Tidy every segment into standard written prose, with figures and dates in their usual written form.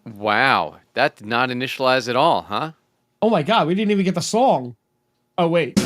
Wow, that did not initialize at all, huh? Oh my God, we didn't even get the song. Oh, wait.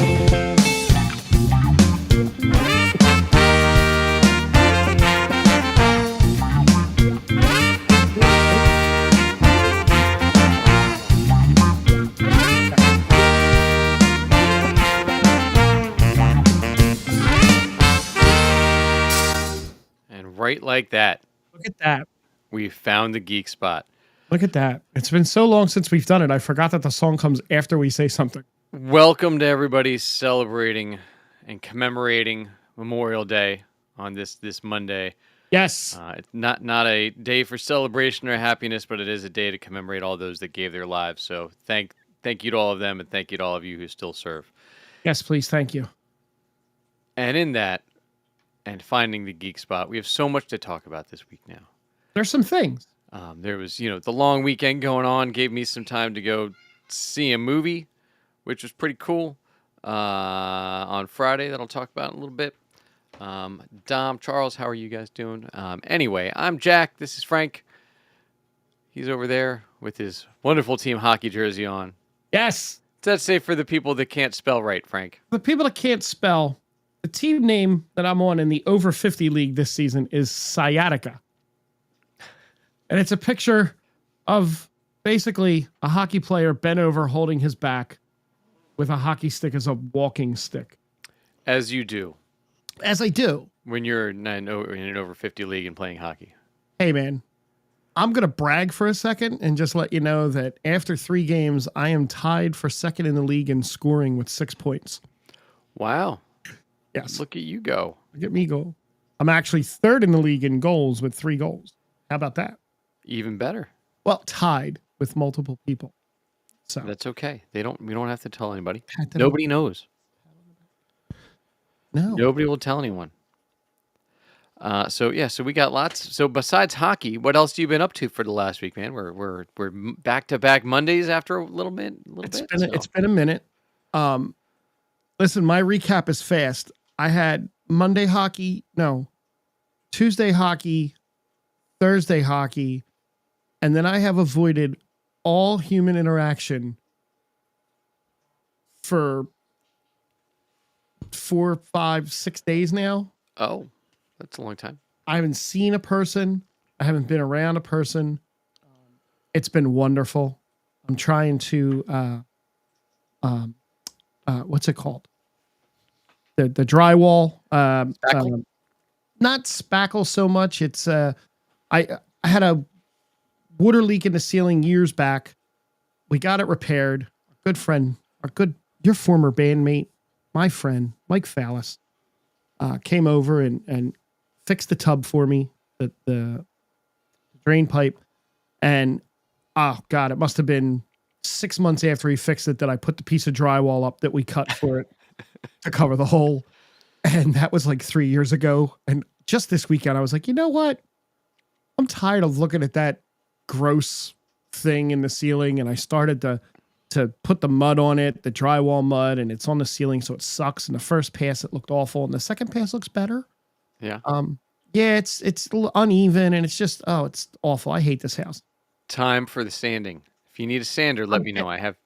And right like that, Look at that. we found the geek spot. Look at that. It's been so long since we've done it. I forgot that the song comes after we say something. Welcome to everybody celebrating and commemorating Memorial Day on this Monday. Yes. It's not a day for celebration or happiness, but it is a day to commemorate all those that gave their lives. So thank you to all of them, and thank you to all of you who still serve. Yes, please. Thank you. And in that, and finding the geek spot, we have so much to talk about this week now. There's some things. There was, the long weekend going on gave me some time to go see a movie, which was pretty cool, on Friday that I'll talk about in a little bit. Dom, Charles, how are you guys doing? Anyway, I'm Jack. This is Frank. He's over there with his wonderful team hockey jersey on. Yes. What's that say for the people that can't spell right, Frank? The people that can't spell, the team name that I'm on in the over 50 league this season is Sciatica. And it's a picture of basically a hockey player bent over holding his back with a hockey stick as a walking stick. As you do. As I do. When you're in an over 50 league and playing hockey. Hey, man, I'm going to brag for a second and just let you know that after 3 games, I am tied for second in the league in scoring with 6 points. Wow. Yes. Look at you go. Look at me go. I'm actually third in the league in goals with 3 goals. How about that? Even better. Well, tied with multiple people. So that's okay. We don't have to tell anybody. Pat them Nobody knows. No. Nobody will tell anyone. So we got lots. So besides hockey, what else have you been up to for the last week, man? We're back to back Mondays after a little bit. It's been a minute. Listen, my recap is fast. I had Tuesday hockey, Thursday hockey, and then I have avoided all human interaction for 4, 5, 6 days now. Oh, that's a long time. I haven't seen a person. I haven't been around a person. It's been wonderful. I'm trying to, what's it called? The drywall. Not spackle so much. It's I had a water leak in the ceiling years back. We got it repaired. Our good friend, your former bandmate, my friend, Mike Fallis, came over and fixed the tub for me, the drain pipe. And oh God, it must have been 6 months after he fixed it that I put the piece of drywall up that we cut for it to cover the hole. And that was like 3 years ago. And just this weekend, I was like, you know what? I'm tired of looking at that gross thing in the ceiling. And I started to put the mud on it, the drywall mud, and it's on the ceiling, so it sucks. And the first pass, it looked awful. And the second pass looks better. Yeah. It's a little uneven, and it's just, it's awful. I hate this house. Time for the sanding. If you need a sander, let me know. I have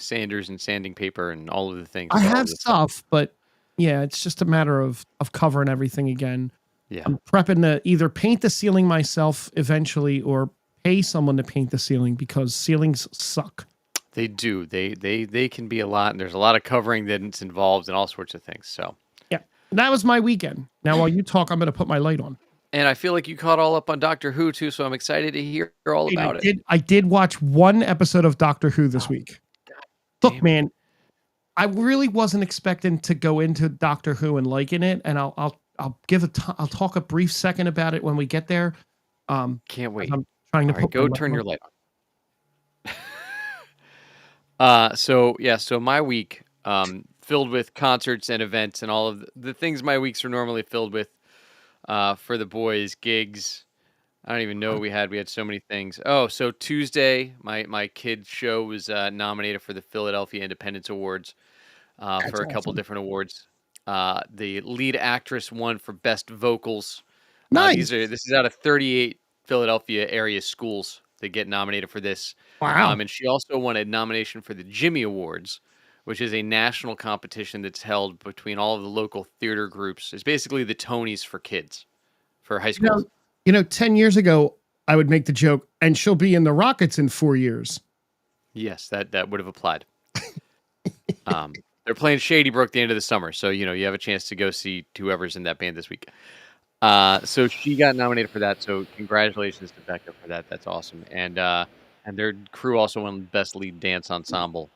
sanders and sanding paper and all of the things. I have stuff, but yeah, it's just a matter of covering everything again. Yeah. I'm prepping to either paint the ceiling myself eventually or pay someone to paint the ceiling because ceilings suck. They do. They can be a lot, and there's a lot of covering that's involved and all sorts of things. So yeah, that was my weekend. Now, while you talk, I'm going to put my light on. And I feel like you caught all up on Doctor Who too, so I'm excited to hear all about it. I did watch one episode of Doctor Who this week. Look, man, I really wasn't expecting to go into Doctor Who and liking it, and I'll talk a brief second about it when we get there. Can't wait. I'm trying to go turn your light on. So my week filled with concerts and events and all of the things my weeks are normally filled with for the boys, gigs. I don't even know what we had. We had so many things. Oh, so Tuesday, my kid's show was nominated for the Philadelphia Independence Awards for a couple different awards. The lead actress won for best vocals. Nice. This is out of 38 Philadelphia area schools. to get nominated for this. Wow. And she also won a nomination for the Jimmy Awards, which is a national competition that's held between all of the local theater groups. It's basically the Tonys for kids, for high You know, schools. 10 years ago, I would make the joke, and she'll be in the Rockets in 4 years. Yes, that would have applied. They're playing Shady Brook the end of the summer, so you have a chance to go see whoever's in that band this week. So she got nominated for that. So congratulations to Becca for that. That's awesome. And their crew also won Best Lead Dance Ensemble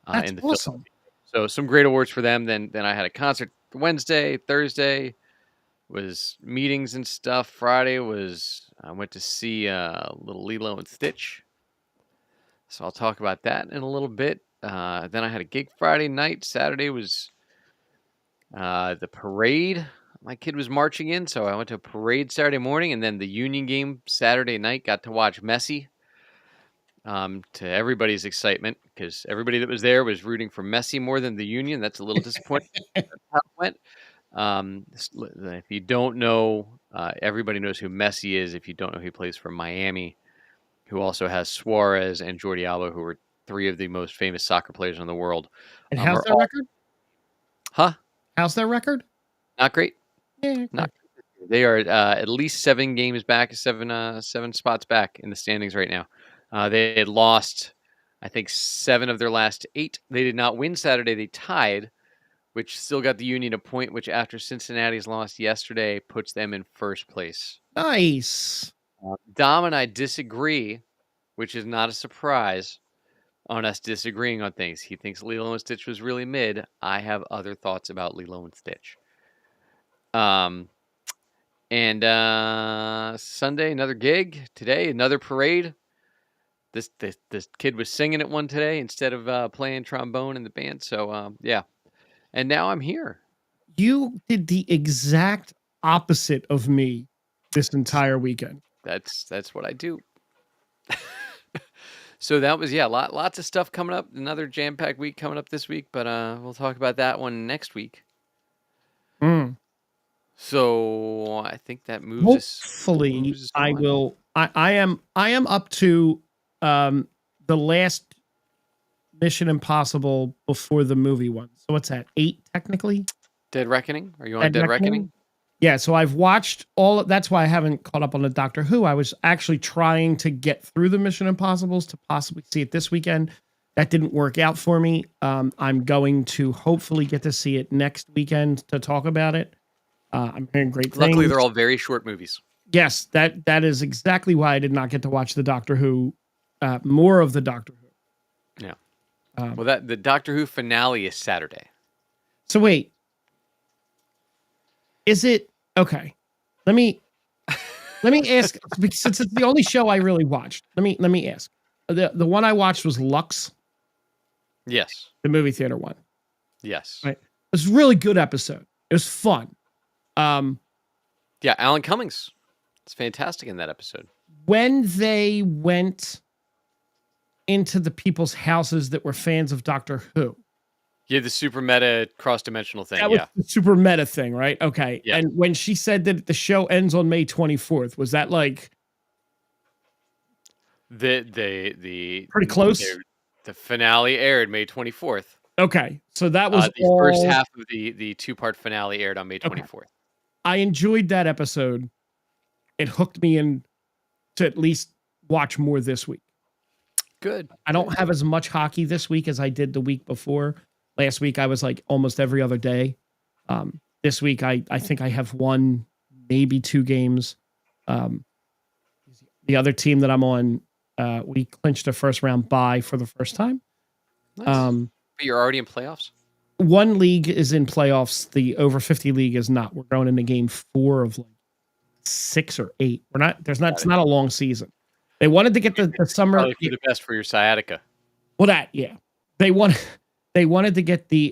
That's in the film. awesome. So some great awards for them. Then I had a concert Wednesday, Thursday was meetings and stuff. Friday was I went to see little Lilo and Stitch. So I'll talk about that in a little bit. Then I had a gig Friday night. Saturday was the parade. My kid was marching in, so I went to a parade Saturday morning, and then the Union game Saturday night. Got to watch Messi. To everybody's excitement, because everybody that was there was rooting for Messi more than the Union. That's a little disappointing. That's how it went. If you don't know, everybody knows who Messi is. If you don't know, he plays for Miami, who also has Suarez and Jordi Alba, who are three of the most famous soccer players in the world. And how's Are their all, record? huh? How's their record? Not great. Yeah, okay. Not great. They are at least 7 games back, seven spots back in the standings right now. They had lost, I think, 7 of their last 8. They did not win Saturday. They tied, which still got the Union a point, which after Cincinnati's loss yesterday puts them in first place. Nice. Dom and I disagree, which is not a surprise on us disagreeing on things. He thinks Lilo and Stitch was really mid. I have other thoughts about Lilo and Stitch. And Sunday, another gig. Today, another parade. This kid was singing at one today instead of playing trombone in the band. So yeah, and now I'm here. You did the exact opposite of me this entire weekend. That's what I do. So that was lots of stuff coming up. Another jam-packed week coming up this week, but we'll talk about that one next week. So I think that moves us. Hopefully, I will. I am up to the last Mission Impossible before the movie one. So what's that? 8 technically. Dead Reckoning? Are you on Dead Reckoning? Yeah, so I've watched all. That's why I haven't caught up on the Doctor Who. I was actually trying to get through the Mission Impossibles to possibly see it this weekend. That didn't work out for me. I'm going to hopefully get to see it next weekend to talk about it. I'm hearing great things. Luckily, they're all very short movies. Yes, that is exactly why I did not get to watch the Doctor Who, more of the Doctor Who. Yeah. Well, the Doctor Who finale is Saturday. So wait, is it okay? Let me ask, since it's the only show I really watched. Let me ask. The one I watched was Lux. Yes. The movie theater one. Yes. Right. It was a really good episode. It was fun. Yeah, Alan Cummings. It's fantastic in that episode. When they went into the people's houses that were fans of Doctor Who. Yeah, the super meta cross-dimensional thing. That was the super meta thing, right? Okay. Yeah. And when she said that the show ends on May 24th, was that like the pretty close? The finale aired May 24th. Okay. So that was the first half of the 2-part finale aired on May 24th. Okay. I enjoyed that episode. It hooked me in to at least watch more this week. Good. I don't have as much hockey this week as I did the week before. Last week I was like almost every other day. This week I think I have 1, maybe 2 games. The other team that I'm on, we clinched a first round bye for the first time. Nice. But you're already in playoffs? One league is in playoffs. The over 50 league is not. We're going into game 4 of like 6 or 8. It's not a long season. They wanted to get the summer. Probably for the best for your sciatica. Well, yeah. They wanted to get the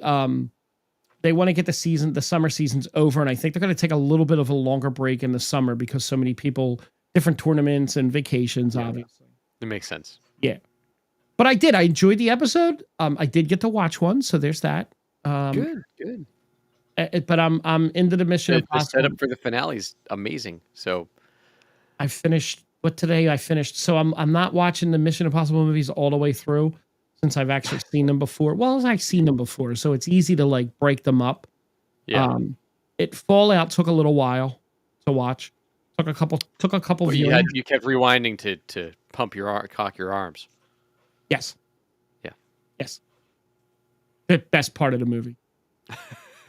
the summer season's over, and I think they're going to take a little bit of a longer break in the summer because so many people, different tournaments and vacations, obviously. It makes sense. Yeah. But I enjoyed the episode. I did get to watch one, so there's that. Good. But I'm into the Mission Impossible. The setup for the finale is amazing. So I finished what today I finished. So I'm not watching the Mission Impossible movies all the way through since I've actually seen them before. Well, I've seen them before, so it's easy to like break them up. Yeah. Fallout took a little while to watch. Took a couple But viewings. you kept rewinding to cock your arms. Yes. Yeah. Yes. The best part of the movie.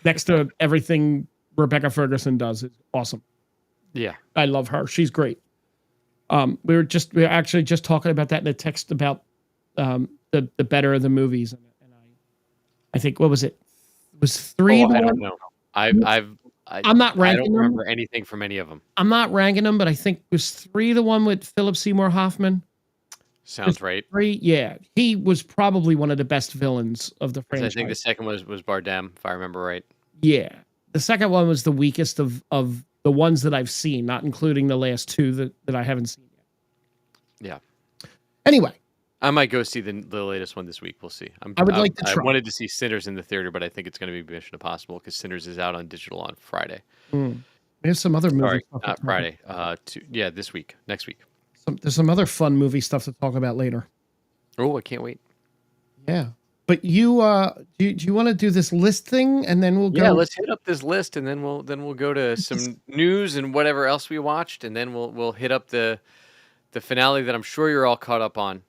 Next to everything Rebecca Ferguson does is awesome. Yeah. I love her. She's great. We were actually just talking about that in a text about the better of the movies. And I think, what was it? Was 3 I don't know. I'm not ranking I don't remember anything from any of them. I'm not ranking them, but I think was 3 the one with Philip Seymour Hoffman. Sounds right. 3, yeah. He was probably one of the best villains of the franchise. I think the second was Bardem, if I remember right. Yeah. The second one was the weakest of the ones that I've seen, not including the last 2 that I haven't seen yet. Yeah. Anyway. I might go see the latest one this week. We'll see. I would like to try. I wanted to see Sinners in the theater, but I think it's going to be Mission Impossible because Sinners is out on digital on Friday. There's some other movies. Sorry, not Friday. This week. Next week. There's some other fun movie stuff to talk about later. Oh, I can't wait. Yeah. But you do you want to do this list thing and then we'll go? Yeah, let's hit up this list and then we'll go to some news and whatever else we watched, and then we'll hit up the finale that I'm sure you're all caught up on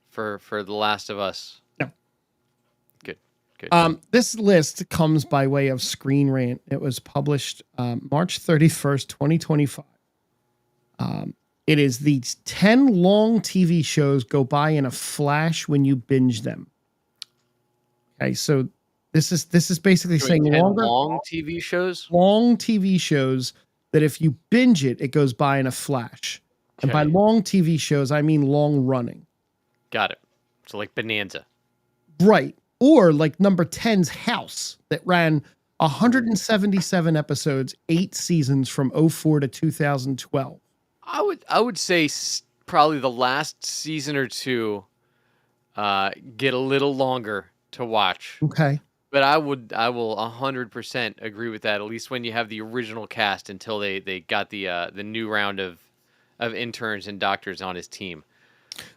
for The Last of Us. No. Good. This list comes by way of Screen Rant. It was published March 31st, 2025. It is these 10 long TV shows go by in a flash when you binge them. Okay, so this is basically saying long TV shows? Long TV shows that if you binge it, it goes by in a flash. Okay. And by long TV shows, I mean long running. Got it. So like Bonanza. Right. Or like number 10's House that ran 177 episodes, 8 seasons from 2004 to 2012. I would say probably the last season or 2 get a little longer to watch. Okay. But I will 100% agree with that, at least when you have the original cast until they got the new round of interns and doctors on his team.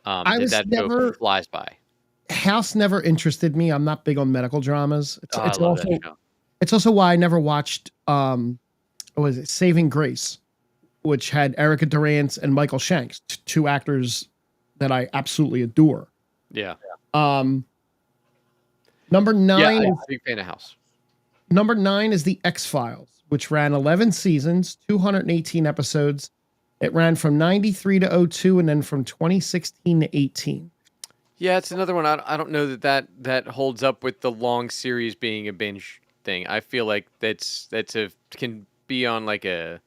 That show flies by. House never interested me. I'm not big on medical dramas. It's also why I never watched Saving Grace, which had Erica Durance and Michael Shanks, 2 actors that I absolutely adore. Yeah. Number 9. Yeah, I'm a big fan of House. Number 9 is The X-Files, which ran 11 seasons, 218 episodes. It ran from 93 to 2002 and then from 2016 to 18. Yeah, it's another one. I don't know that holds up with the long series being a binge thing. I feel like can be on like a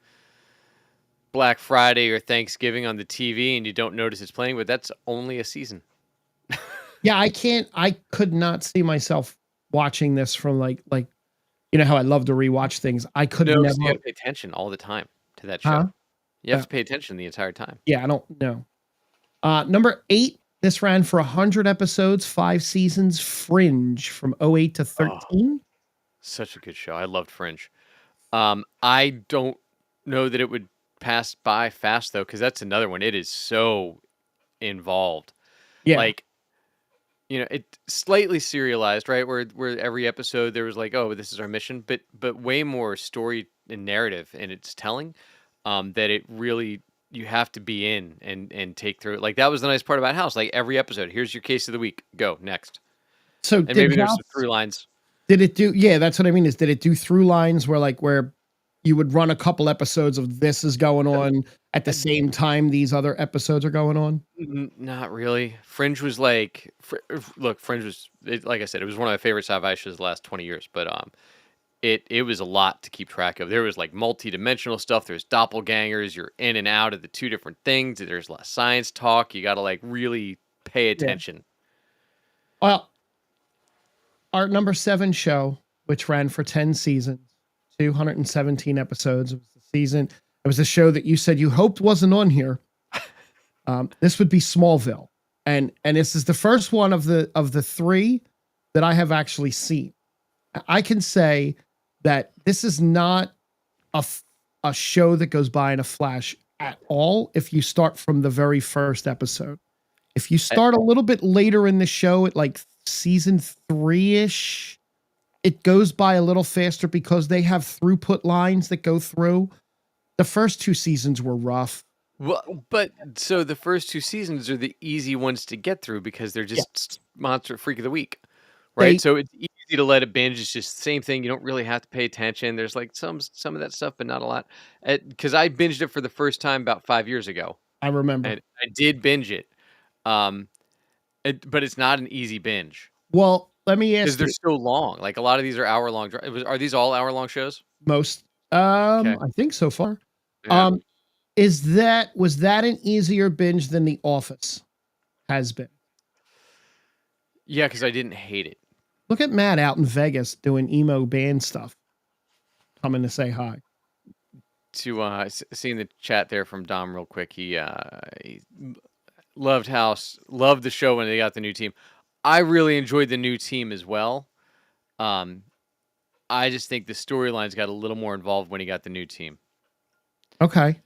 Black Friday or Thanksgiving on the TV and you don't notice it's playing, but that's only a season. Yeah, I could not see myself watching this from like you know how I love to rewatch things. I could never. You have to pay attention all the time to that show. Huh? You have to pay attention the entire time. Yeah, I don't know. Number 8, this ran for 100 episodes, 5 seasons, Fringe from 2008 to 13. Oh, such a good show. I loved Fringe. I don't know that it would pass by fast though, because that's another one. It is so involved. Yeah. Like, you know, it's slightly serialized, right? Where every episode there was like, oh, this is our mission, but way more story and narrative in its telling. That it really, you have to be in and take through it. Like that was the nice part about House. Like every episode, here's your case of the week. Go next. So and maybe there's some through lines. Did it do? Yeah, that's what I mean. Did it do through lines where you would run a couple episodes of this is going on at the same time these other episodes are going on? Not really. Fringe was like, Fringe was, like I said, it was one of my favorite sci-fi shows the last 20 years. But it was a lot to keep track of. There was like multi-dimensional stuff. There's doppelgangers. You're in and out of the 2 different things. There's a lot of science talk. You got to like really pay attention. Yeah. Well, our number 7 show, which ran for 10 seasons, 217 episodes. It was the season. It was a show that you said you hoped wasn't on here. This would be Smallville, and this is the first one of the 3 that I have actually seen. I can say that this is not a show that goes by in a flash. at all if you start from the very first episode. If you I, start a little bit later in the show at like season 3-ish, it goes by a little faster because they have throughput lines that go through. The first 2 seasons were rough. well, but so the first 2 seasons are the easy ones to get through because they're Yeah. just monster freak of the week, right? They So it's easy to let it binge. It's just the same thing. You don't really have to pay attention. There's like some of that stuff, but not a lot. Because I binged it for the first time about 5 years ago, I remember. and I did binge it. Um, but it's not an easy binge Well, let me because ask they're you so long. Like a lot of these are hour long. Are these all hour long shows? most Okay, I think so far. yeah, Um was that an easier binge than The Office has been? yeah, because I didn't hate it. Look at Matt out in Vegas doing emo band stuff. Coming to say hi. To seeing the chat there from Dom real quick. He loved the show when they got the new team. I really enjoyed the new team as well. Um, I just think the storylines got a little more involved when he got the new team. Okay.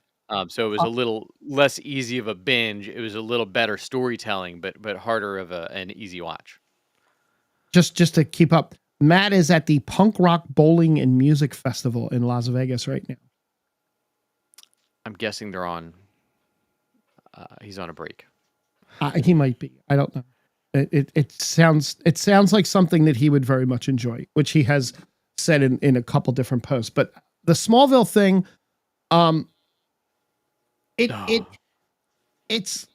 So it was Uh, a little less easy of a binge. It was a little better storytelling, but harder of an easy watch. just to keep up. Matt is at the Punk Rock Bowling and Music Festival in Las Vegas right now. I'm guessing they're on. He's on a break. He might be. I don't know. It sounds like something that he would very much enjoy, which he has said in a couple different posts. But the Smallville thing, um, Oh, it's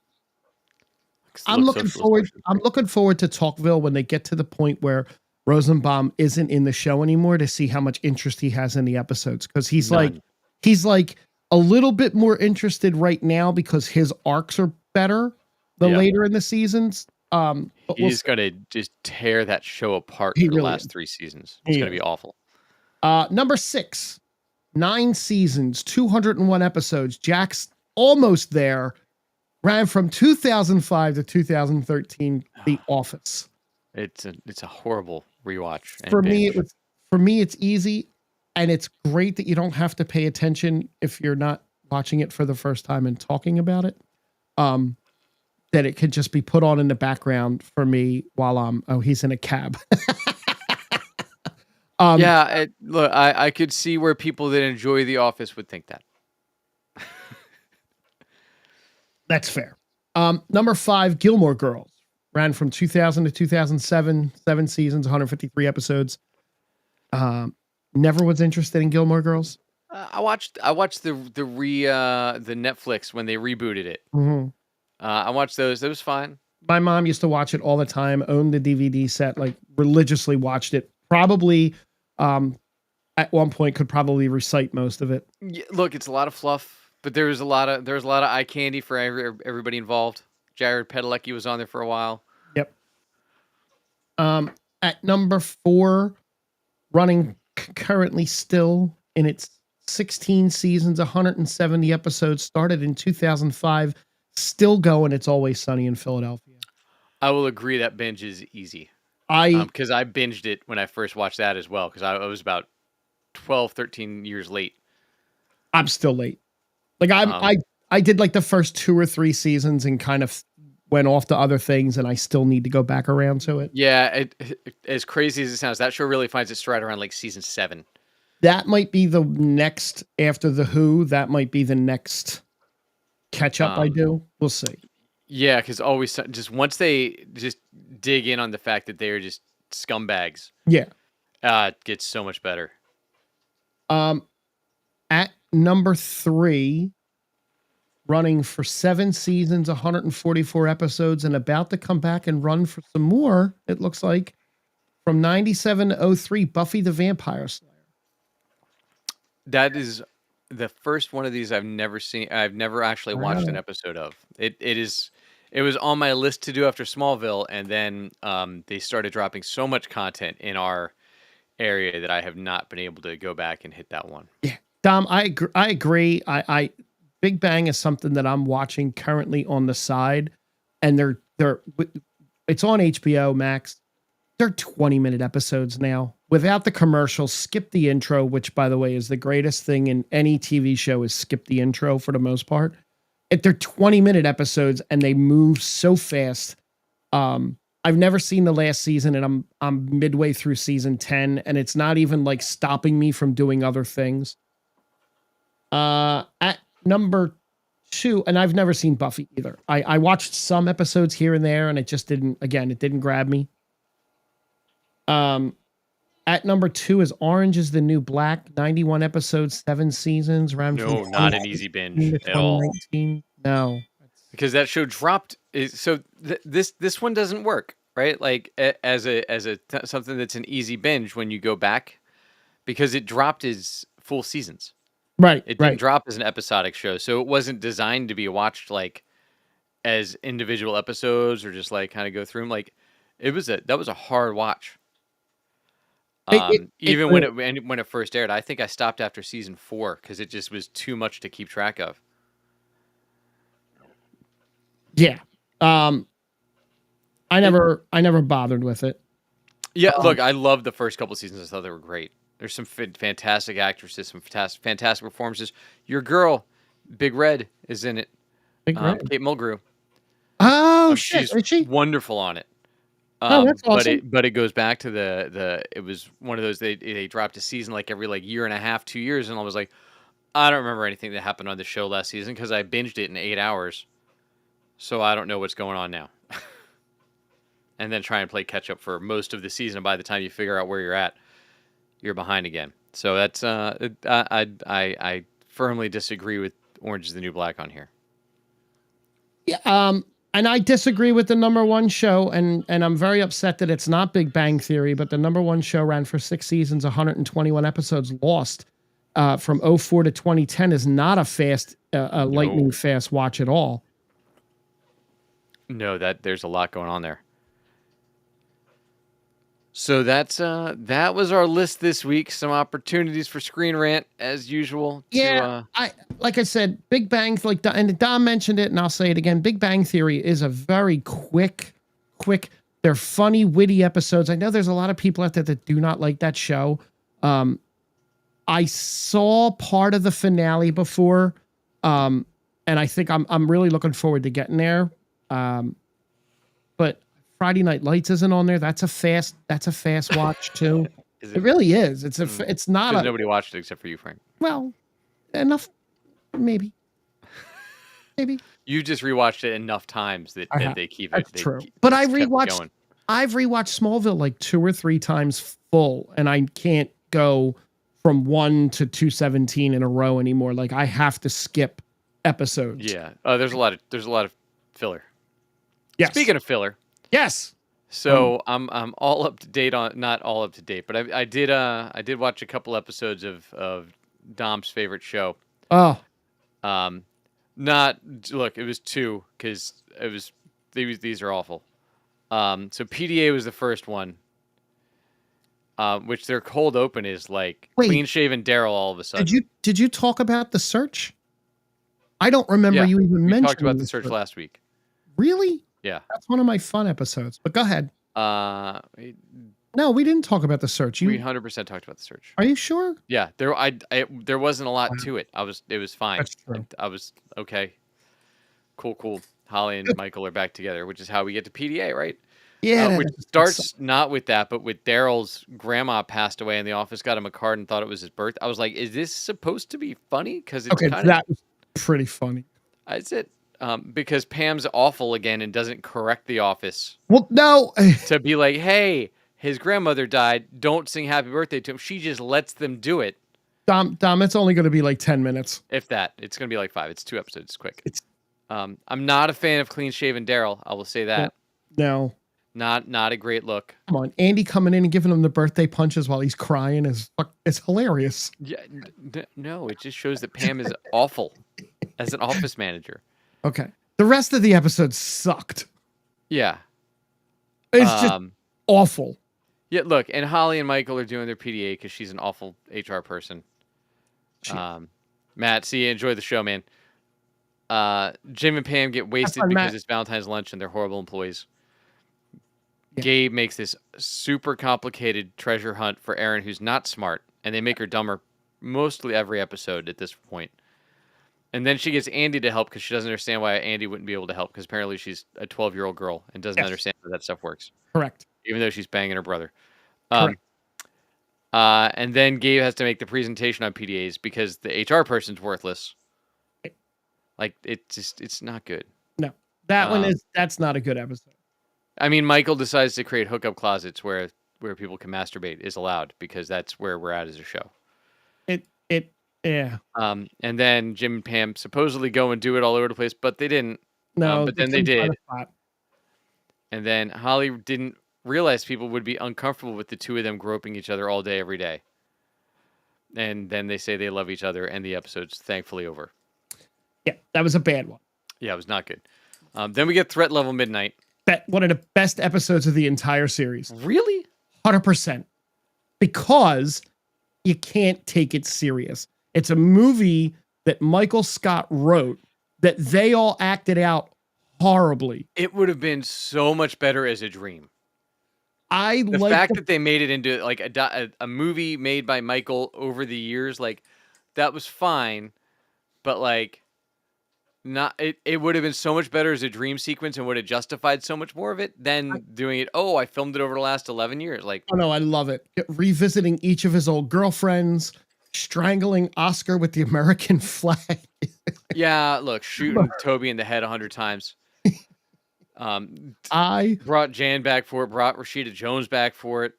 I'm look, looking socialist forward. person. I'm looking forward to Talkville when they get to the point where Rosenbaum isn't in the show anymore to see how much interest he has in the episodes because None. he's like a little bit more interested right now because his arcs are better the Yeah, later in the seasons. But he's gonna just tear that show apart he for the really is. last 3 seasons. It's He gonna is. be awful. Number 6, 9 seasons, 201 episodes. Jack's almost there. Ran from 2005 to 2013. The Office. It's a horrible rewatch and For me, binge. it's easy, and it's great that you don't have to pay attention if you're not watching it for the first time and talking about it. Um, that it could just be put on in the background for me while he's in a cab. um, Yeah, look, I could see where people that enjoy The Office would think that. that's fair. Number 5, Gilmore Girls ran from 2000 to 2007, 7 seasons, 153 episodes. Never was interested in Gilmore Girls. I watched the Netflix when they rebooted it. Mm-hmm. I watched those. It was fine. My mom used to watch it all the time, owned the DVD set, like religiously watched it. Probably at one point could probably recite most of it. Yeah, look, it's a lot of fluff, but there's a lot of eye candy for everybody involved. Jared Padalecki was on there for a while. Yep. At number 4, running currently still in its 16 seasons, 170 episodes, started in 2005, still going. It's Always Sunny in Philadelphia. I will agree that binge is easy. I Because I binged it when I first watched that as well. Because I was about 12, 13 years late. I'm still late. Like Um, I did like the first 2 or 3 seasons and kind of went off to other things, and I still need to go back around to it. yeah, as crazy as it sounds, that show really finds its stride around like season 7. That might be the next after the Who. That might be the next catch up I Um, do. We'll see. yeah, because just once they just dig in on the fact that they are just scumbags, Yeah. it gets so much better. At number 3, running for 7 seasons, 144 episodes, and about to come back and run for some more, it looks like, from 97 to 03, Buffy the Vampire Slayer. That is the first one of these I've never seen. I've never actually watched an Wow. episode of. It was on my list to do after Smallville, and then they started dropping so much content in our area that I have not been able to go back and hit that one. Yeah. Dom, I agree. I Big Bang is something that I'm watching currently on the side, and they're it's on HBO Max. they're 20-minute episodes now without the commercials. Skip the intro, which by the way is the greatest thing in any TV show is skip the intro for the most part. If they're 20-minute episodes and they move so fast. I've never seen the last season and I'm midway through season 10 and it's not even like stopping me from doing other things. At number 2, and I've never seen Buffy either. I watched some episodes here and there and it just didn't grab me. At number 2 is Orange is the New Black, 91 episodes, 7 seasons, around No, not an easy binge at all. No. Because that show dropped. So this one doesn't work, right? Like as something that's an easy binge when you go back, because it dropped as full seasons. Right. It didn't drop as an episodic show, so it wasn't designed to be watched like as individual episodes or just like kind of go through them. Like that was a hard watch. Even when it first aired, I think I stopped after season 4 because it just was too much to keep track of. Yeah. I never bothered with it. Yeah, look, I loved the first couple of seasons. I thought they were great. There's some fantastic actresses, some fantastic performances. Your girl, Big Red, is in it. Big Red? Kate Mulgrew. Oh, shit. She's Is she? wonderful on it. That's awesome. But it goes back to it was one of those they dropped a season like every like year and a half, 2 years, and I was like, I don't remember anything that happened on the show last season because I binged it in 8 hours, so I don't know what's going on now. And then try and play catch up for most of the season. And by the time you figure out where you're at, you're behind again. So that's I firmly disagree with Orange is the New Black on here. Yeah. And I disagree with the number 1 show, and I'm very upset that it's not Big Bang Theory, but the number 1 show ran for 6 seasons, 121 episodes, Lost, from 2004 to 2010 is not a lightning fast watch at all. No, there's a lot going on there. So that was our list this week. Some opportunities for Screen Rant as usual. Like I said, Big Bang, and Dom mentioned it, and I'll say it again. Big Bang Theory is a very quick. They're funny, witty episodes. I know there's a lot of people out there that do not like that show. I saw part of the finale before, and I think I'm really looking forward to getting there. But Friday Night Lights isn't on there. That's a fast watch too. It really is. It's not a. Nobody watched it except for you, Frank. Well, enough. Maybe. You just rewatched it enough times that they keep it. That's true. But I've rewatched Smallville like 2 or 3 times full, and I can't go from 1 to 217 in a row anymore. Like I have to skip episodes. Yeah. There's a lot of filler. Yes. Speaking of filler. Yes. So I'm all up to date on, not all up to date, but I did watch a couple episodes of Dom's favorite show. Oh. It was 2 because these are awful. So PDA was the first one. Which their cold open is like clean shaven Daryl all of a sudden. Did you talk about The Search? I don't remember you even mentioning. We talked about The Search last week. Really? Yeah. That's one of my fun episodes. But go ahead. No, we didn't talk about The Search. We 100% talked about The Search. Are you sure? Yeah, there wasn't a lot to it. It was fine. That's true. I was okay. Cool. Holly and Michael are back together, which is how we get to PDA, right? Yeah. Which starts not with that, but with Daryl's grandma passed away, and the office got him a card and thought it was his birthday. I was like, is this supposed to be funny? Because that was pretty funny. Is it? Because Pam's awful again and doesn't correct the office. Well, no. To be like, hey, his grandmother died. Don't sing happy birthday to him. She just lets them do it. Dom, it's only going to be like 10 minutes. If that. It's going to be like 5. It's 2 episodes. It's quick. I'm not a fan of clean shaven Daryl. I will say that. No. Not a great look. Come on, Andy coming in and giving him the birthday punches while he's crying is hilarious. Yeah, no, it just shows that Pam is awful as an office manager. Okay, the rest of the episode sucked. Yeah, it's just awful. Yeah, look, and Holly and Michael are doing their PDA because she's an awful HR person. Matt, see you. Enjoy the show, man. Jim and Pam get wasted because it's Valentine's lunch and they're horrible employees. Gabe makes this super complicated treasure hunt for Erin, who's not smart, and they make her dumber mostly every episode at this point. And then she gets Andy to help because she doesn't understand why Andy wouldn't be able to help because apparently she's a 12-year-old girl and doesn't Yes. understand how that stuff works. Correct. Even though she's banging her brother. Correct. And then Gabe has to make the presentation on PDAs because the HR person's worthless. Like, it's not good. No, that's not a good episode. I mean, Michael decides to create hookup closets where people can masturbate is allowed because that's where we're at as a show. Yeah. And then Jim and Pam supposedly go and do it all over the place, but they didn't. No, but then they did. And then Holly didn't realize people would be uncomfortable with the two of them groping each other all day, every day. And then they say they love each other, and the episode's thankfully over. Yeah, that was a bad one. Yeah, it was not good. Then we get Threat Level Midnight. One of the best episodes of the entire series. Really? 100%. Because you can't take it serious. It's a movie that Michael Scott wrote that they all acted out horribly. It would have been so much better as a dream. The fact that they made it into like a movie made by Michael over the years, like that was fine, but like it would have been so much better as a dream sequence and would have justified so much more of it than doing it. Oh, I filmed it over the last 11 years. Like, oh no, I love it. Revisiting each of his old girlfriends, strangling Oscar with the American flag. Yeah, look, shooting Toby in the head 100 times. I brought Jan back for it, brought Rashida Jones back for it,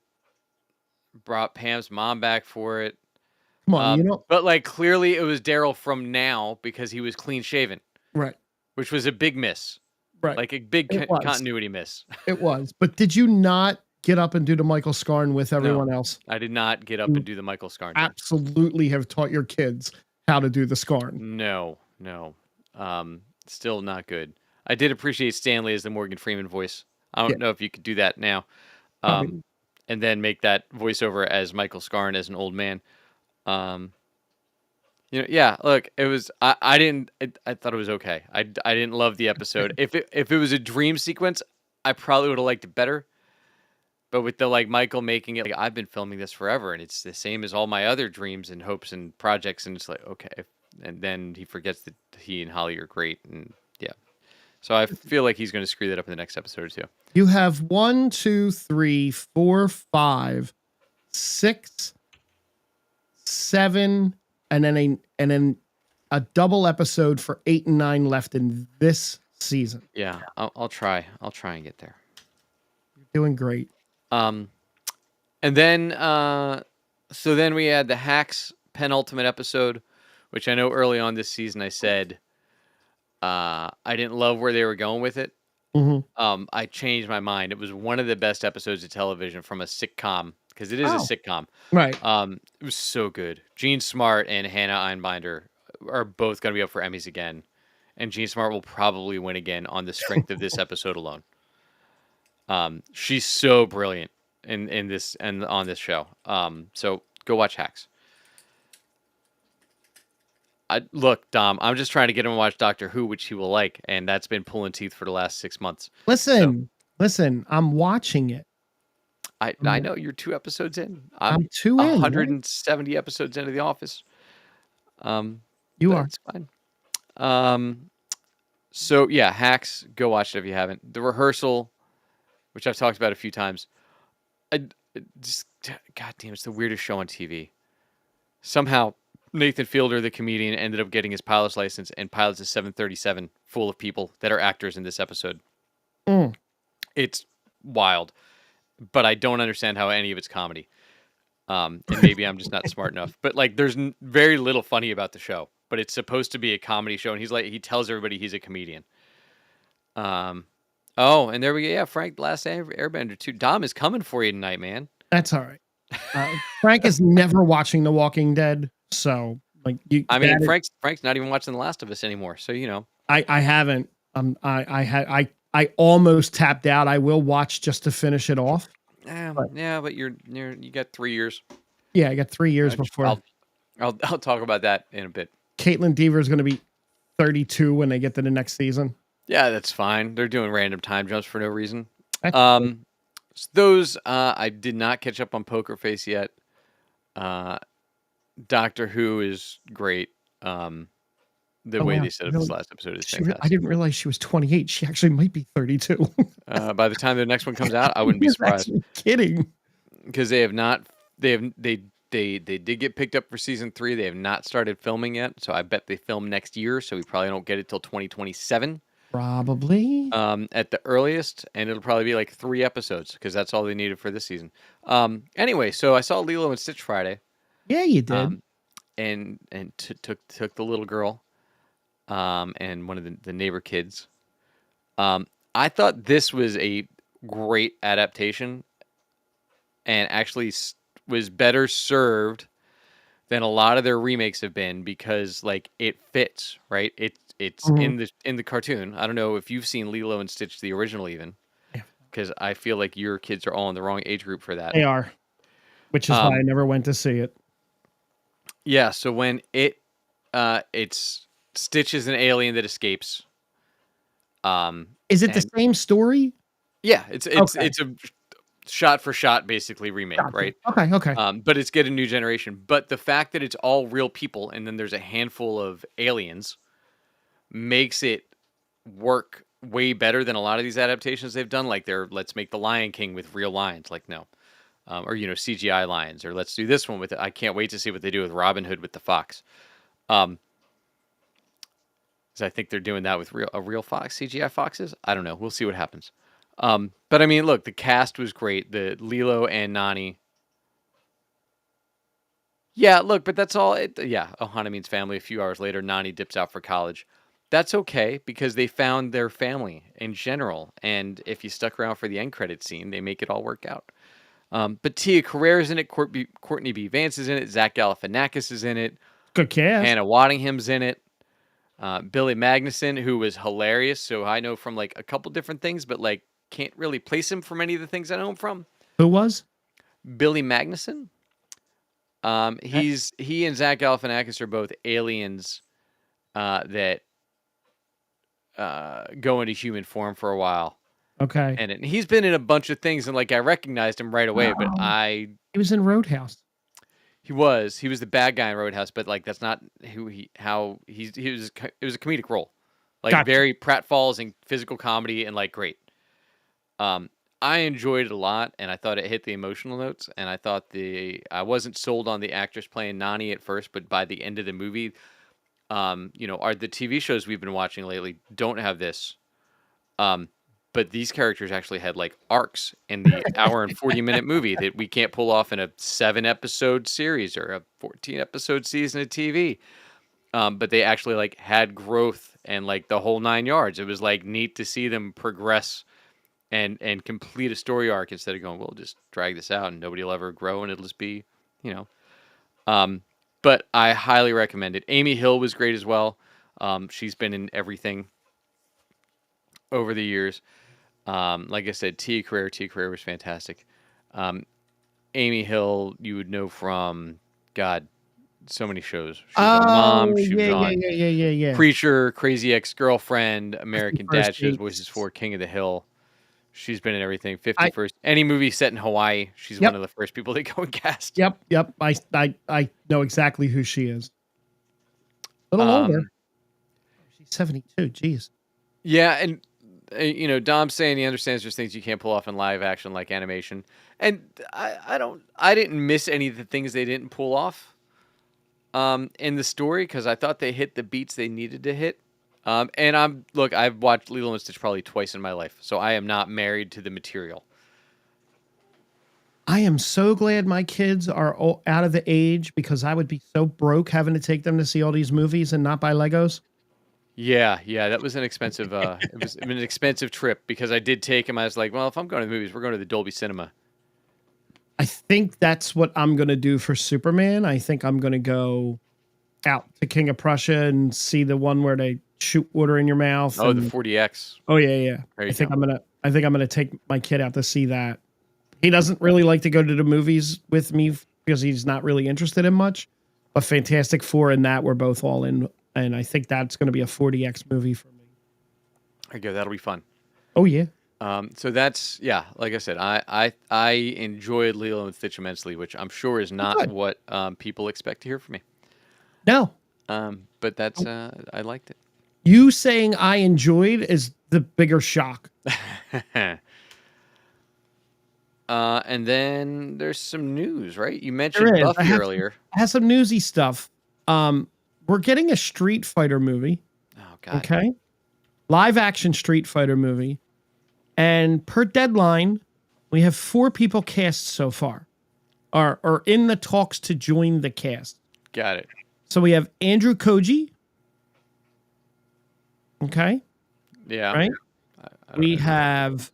brought Pam's mom back for it. Come on, but like clearly it was Daryl from now because he was clean shaven. Right. Which was a big miss. Right. Like a big continuity miss. It was. But did you not get up and do the Michael Scarn with everyone else? I did not get up and do the Michael Scarn. Absolutely have taught your kids how to do the Scarn. No. Still not good. I did appreciate Stanley as the Morgan Freeman voice. I don't know if you could do that now. And then make that voiceover as Michael Scarn as an old man. Look, it was I thought it was okay. I didn't love the episode. If it was a dream sequence, I probably would have liked it better. But with the like Michael making it like I've been filming this forever and it's the same as all my other dreams and hopes and projects and it's like okay. And then he forgets that he and Holly are great and yeah. So I feel like he's going to screw that up in the next episode or two. You have 1, 2, 3, 4, 5, 6, 7, and then a double episode for 8 and 9 left in this season. Yeah, I'll try. I'll try and get there. You're doing great. And then so then we had the Hacks penultimate episode, which I know early on this season I said I didn't love where they were going with it. Mm-hmm. I changed my mind. It was one of the best episodes of television from a sitcom because it is a sitcom. Right. It was so good. Gene Smart and Hannah Einbinder are both going to be up for Emmys again, and Gene Smart will probably win again on the strength of this episode alone. She's so brilliant in this and on this show. So go watch Hacks. Look, Dom, I'm just trying to get him to watch Doctor Who, which he will like, and that's been pulling teeth for the last 6 months. Listen, I'm watching it. I know you're 2 episodes in. I'm 2 in. 170 episodes into The Office. You are. It's fine. So yeah, Hacks, go watch it if you haven't. The Rehearsal, which I've talked about a few times. God damn, it's the weirdest show on TV. Somehow Nathan Fielder, the comedian, ended up getting his pilot's license and pilots a 737 full of people that are actors in this episode. It's wild, but I don't understand how any of it's comedy. And maybe I'm just not smart enough. But like, there's very little funny about the show. But it's supposed to be a comedy show, and he tells everybody he's a comedian. And there we go. Yeah, Frank, Last Airbender 2. Dom is coming for you tonight, man. That's all right. Frank is never watching The Walking Dead. So, like, Frank's not even watching The Last of Us anymore. So, you know, I haven't. I almost tapped out. I will watch just to finish it off. But you got 3 years. Yeah, I got 3 years before. I'll talk about that in a bit. Caitlin Deaver is going to be 32 when they get to the next season. Yeah, that's fine. They're doing random time jumps for no reason. Those I did not catch up on Poker Face yet. Uh, Doctor Who is great. The Oh way wow, they set up this last episode is I fantastic. didn't realize she was 28. She actually might be 32. By the time the next one comes out, I wouldn't be You're surprised actually kidding. because they have not. They have they did get picked up for season 3. They have not started filming yet, so I bet they film next year. So we probably don't get it till 2027. Probably. At the earliest, and it'll probably be like 3 episodes because that's all they needed for this season. Anyway, so I saw Lilo and Stitch Friday, Yeah, you did. um, and took the little girl, and one of the neighbor kids. I thought this was a great adaptation, and actually was better served than a lot of their remakes have been because like it fits, right? It's Mhm. in the cartoon. I don't know if you've seen Lilo and Stitch the original even, Yeah, because I feel like your kids are all in the wrong age group for that. they are, which is why I Um, never went to see it. yeah, so when it's Stitch is an alien that escapes. Um, Is it the and same story? yeah, Okay, it's a shot for shot basically remake, gotcha. right? Okay, okay. But it's get a new generation. But the fact that it's all real people and then there's a handful of aliens makes it work way better than a lot of these adaptations they've done. Like they're let's make the Lion King with real lions. Like no, or CGI lions, or let's do this one with it. I can't wait to see what they do with Robin Hood with the fox. Um, 'Cause I think they're doing that with a real fox, CGI foxes. I don't know. We'll see what happens. But I mean, look, the cast was great. The Lilo and Nani. Yeah, look, but that's all. Yeah, Ohana means family. A few hours later, Nani dips out for college. That's okay because they found their family in general. And if you stuck around for the end credit scene, they make it all work out. But Tia Carrere's in it. Courtney B. Vance is in it. Zach Galifianakis is in it. Good cast. Hannah Waddingham's in it. Billy Magnuson, who was hilarious. So I know from like a couple different things, but like can't really place him from any of the things I know him from. Who was? Billy Magnuson. Eh, He and Zach Galifianakis are both aliens that go into human form for a while, Okay. and he's been in a bunch of things, and like I recognized him right away, but Oh, he was in Roadhouse. he was the bad guy in Roadhouse, but like that's not he was. It was a comedic role, like Gotcha. very pratfalls and physical comedy, and like great. Um, I enjoyed it a lot, and I thought it hit the emotional notes. And I thought I wasn't sold on the actress playing Nani at first, but by the end of the movie, are the TV shows we've been watching lately don't have this. Um, but these characters actually had like arcs in the hour and 40-minute movie that we can't pull off in a 7-episode series or a 14-episode season of TV. But they actually like had growth and like the whole 9 yards. It was like neat to see them progress and complete a story arc instead of going, we'll just drag this out and nobody will ever grow and it'll just be, you know. But I highly recommend it. Amy Hill was great as well. She's been in everything over the years. Like I said, Tia Carrere was fantastic. Um, Amy Hill, you would know from God, so many shows. She was on Mom. Oh, She was yeah, yeah, on yeah, yeah, yeah, yeah. Preacher, Crazy Ex-Girlfriend, 50 American First Dad. She does voices Dates. for King of the Hill. She's been in everything. I 51st. Any movie set in Hawaii, she's one Yep, of the first people they go and cast. yep, yep. I know exactly who she is. A little older. Um, She's 72. Jeez. yeah, and Dom's saying he understands there's things you can't pull off in live action like animation, and I didn't miss any of the things they didn't pull off in the story because I thought they hit the beats they needed to hit. And I've watched Lilo and Stitch probably twice in my life, so I am not married to the material. I am so glad my kids are out of the age because I would be so broke having to take them to see all these movies and not buy Legos. Yeah, that was an expensive. It was an expensive trip because I did take him. I was like, well, if I'm going to the movies, we're going to the Dolby Cinema. I think that's what I'm going to do for Superman. I think I'm going to go out to King of Prussia and see the one where they shoot water in your mouth. Oh, the And 40X. oh yeah, yeah. There I you think go. I'm gonna take my kid out to see that. He doesn't really like to go to the movies with me because he's not really interested in much. But Fantastic Four and that we're both all in, and I think that's going to be a 40X movie for me. There you go. That'll be fun. Oh yeah. So that's yeah. Like I said, I enjoyed Lilo and Stitch immensely, which I'm sure is Oh, not good. what people expect to hear from me. No, But that's I liked you saying I enjoyed is the bigger shock. it. And then there's some news, right? You There mentioned is. Buffy earlier. I have some newsy stuff. We're getting a Street Fighter movie. Oh God. Okay, live action Street Fighter movie, and per deadline, we have 4 people cast so far, are in the talks to join the cast. Got it. So we have Andrew Koji. Okay, Yeah. right. We have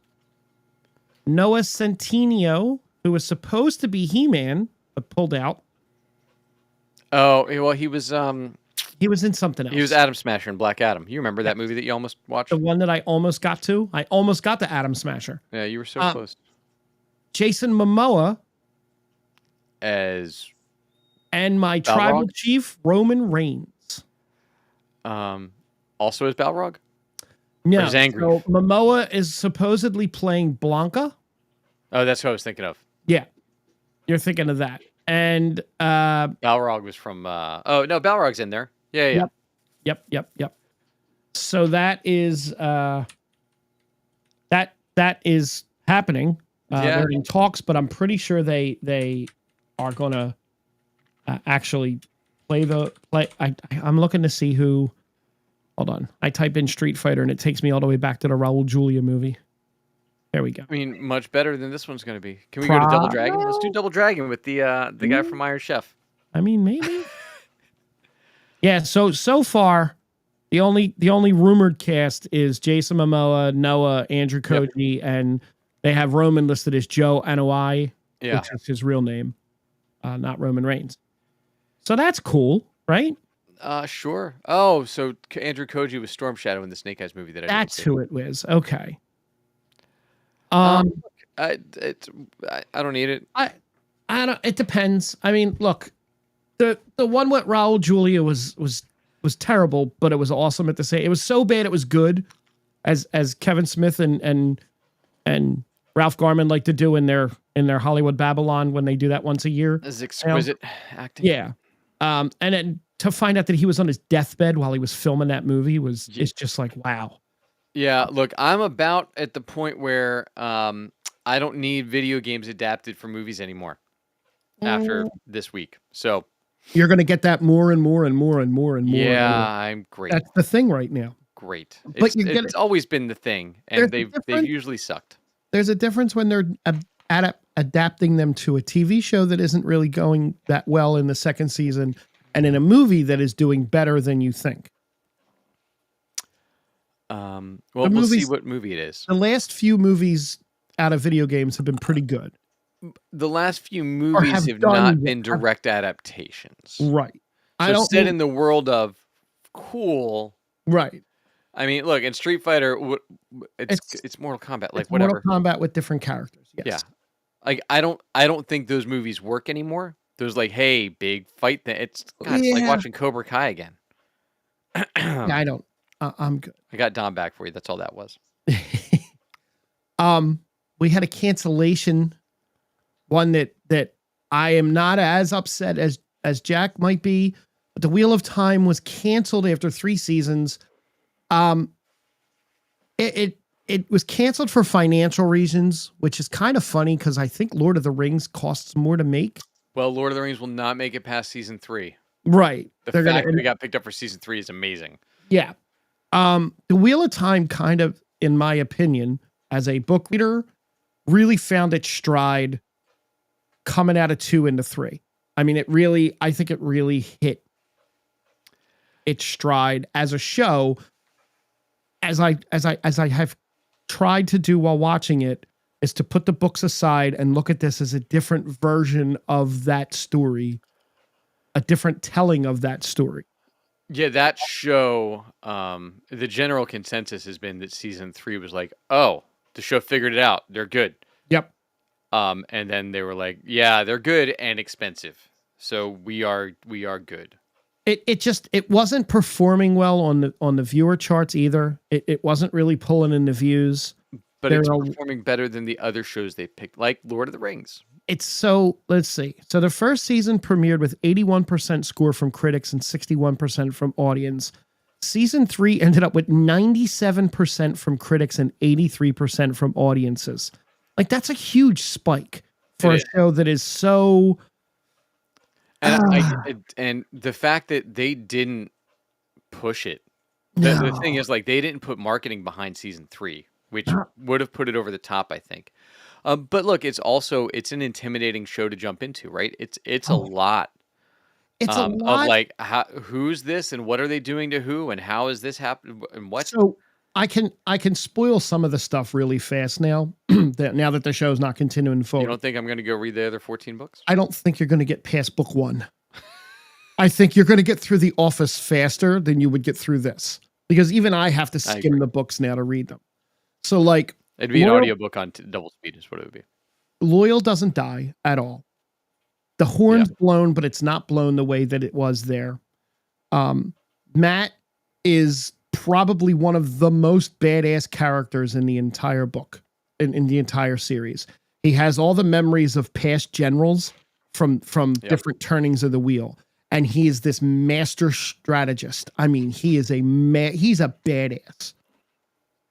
Noah Centineo, who was supposed to be He-Man but pulled out. Oh well, he was in something else. he was Adam Smasher in Black Adam. You remember that movie that you almost watched? The one that I almost got to. I almost got to Atom Smasher. Yeah, you were so close. Jason Momoa As and my Balrog? tribal chief, Roman Reigns. Also as Balrog. No, Or Zangief. so Momoa is supposedly playing Blanca. Oh, that's what I was thinking of. Yeah, you're thinking of that. And Balrog was from. Oh no, Balrog's in there. Yeah, yeah. Yep. So that is that is happening. Yeah. They're in talks, but I'm pretty sure they are going to actually play. I'm looking to see who. Hold on. I type in Street Fighter and it takes me all the way back to the Raul Julia movie. There we go. I mean, much better than this one's going to be. Can we go to Double Dragon? Let's do Double Dragon with the guy from Iron Chef. I mean, maybe. Yeah. So far, the only rumored cast is Jason Momoa, Noah, Andrew Koji, and they have Roman listed as Joe Anoa'i, which is his real name, not Roman Reigns. So that's cool, right? Sure. Oh, so Andrew Koji was Storm Shadow in the Snake Eyes movie that I That's didn't see. who it was. Okay. I don't need it. I don't. It depends. I mean, look, the one with Raul Julia was terrible, but it was awesome at the same. It was so bad it was good, as Kevin Smith and Ralph Garman like to do in their Hollywood Babylon when they do that once a year. This is exquisite acting. Yeah. And then to find out that he was on his deathbed while he was filming that movie it's just like, wow. Yeah, look, I'm about at the point where I don't need video games adapted for movies anymore after this week. So you're going to get that more and more and more and more and more. Yeah, I'm great. That's the thing right now. Great. But it's always been the thing, and they've usually sucked. There's a difference when they're adapting them to a TV show that isn't really going that well in the second season, and in a movie that is doing better than you think. Well, we'll see what movie it is. The last few movies out of video games have been pretty good. The last few movies have not been direct adaptations. Right. So set in the world of cool. Right. I mean, look, in Street Fighter, it's Mortal Kombat, like whatever. Mortal Kombat with different characters. Yes. Yeah. Like I don't think those movies work anymore. Those like, hey, big fight. It's like watching Cobra Kai again. Yeah, I don't. I'm good. I got Dom back for you. That's all that was. We had a cancellation, one that I am not as upset as Jack might be, but the Wheel of Time was canceled after 3 seasons. It was canceled for financial reasons, which is kind of funny because I think Lord of the Rings costs more to make. Well, Lord of the Rings will not make it past season 3. Right. The fact that we got picked up for season 3 is amazing. Yeah. The Wheel of Time kind of, in my opinion, as a book reader, really found its stride coming out of 2 into 3. I mean, I think it really hit its stride as a show, as I have tried to do while watching it, is to put the books aside and look at this as a different version of that story, a different telling of that story. Yeah, that show, the general consensus has been that season 3 was like, oh, the show figured it out. They're good. Yep. And then they were like, yeah, they're good and expensive. So we are good. It wasn't performing well on the viewer charts either. It wasn't really pulling in the views. but There it's are performing better than the other shows they picked, like Lord of the Rings. it's so let's see. So the first season premiered with 81% score from critics and 61% from audience. Season 3 ended up with 97% from critics and 83% from audiences. Like that's a huge spike It for a is. show that is so And and the fact that they didn't push it. The thing no. is, like, they didn't put marketing behind season 3, which would have put it over the top, I think. But look, it's an intimidating show to jump into, right? It's a Oh, lot, it's a of, lot. like, who's this and what are they doing to who and how is this happen and what? So I can spoil some of the stuff really fast now that now that the show's not continuing You forward. don't think I'm gonna go read the other 14 books? I don't think you're going to get past book 1. I think you're going to get through The Office faster than you would get through this because even I have to I skim agree. the books now to read them. So like It'd be an Loyal audiobook on double speed is what it would be. Loyal doesn't die at all. The Yeah. horn's blown, but it's not blown the way that it was there. Matt is probably one of the most badass characters in the entire book, in the entire series. He has all the memories of past generals from Yep. different turnings of the wheel. And he is this master strategist. I mean, he's a badass.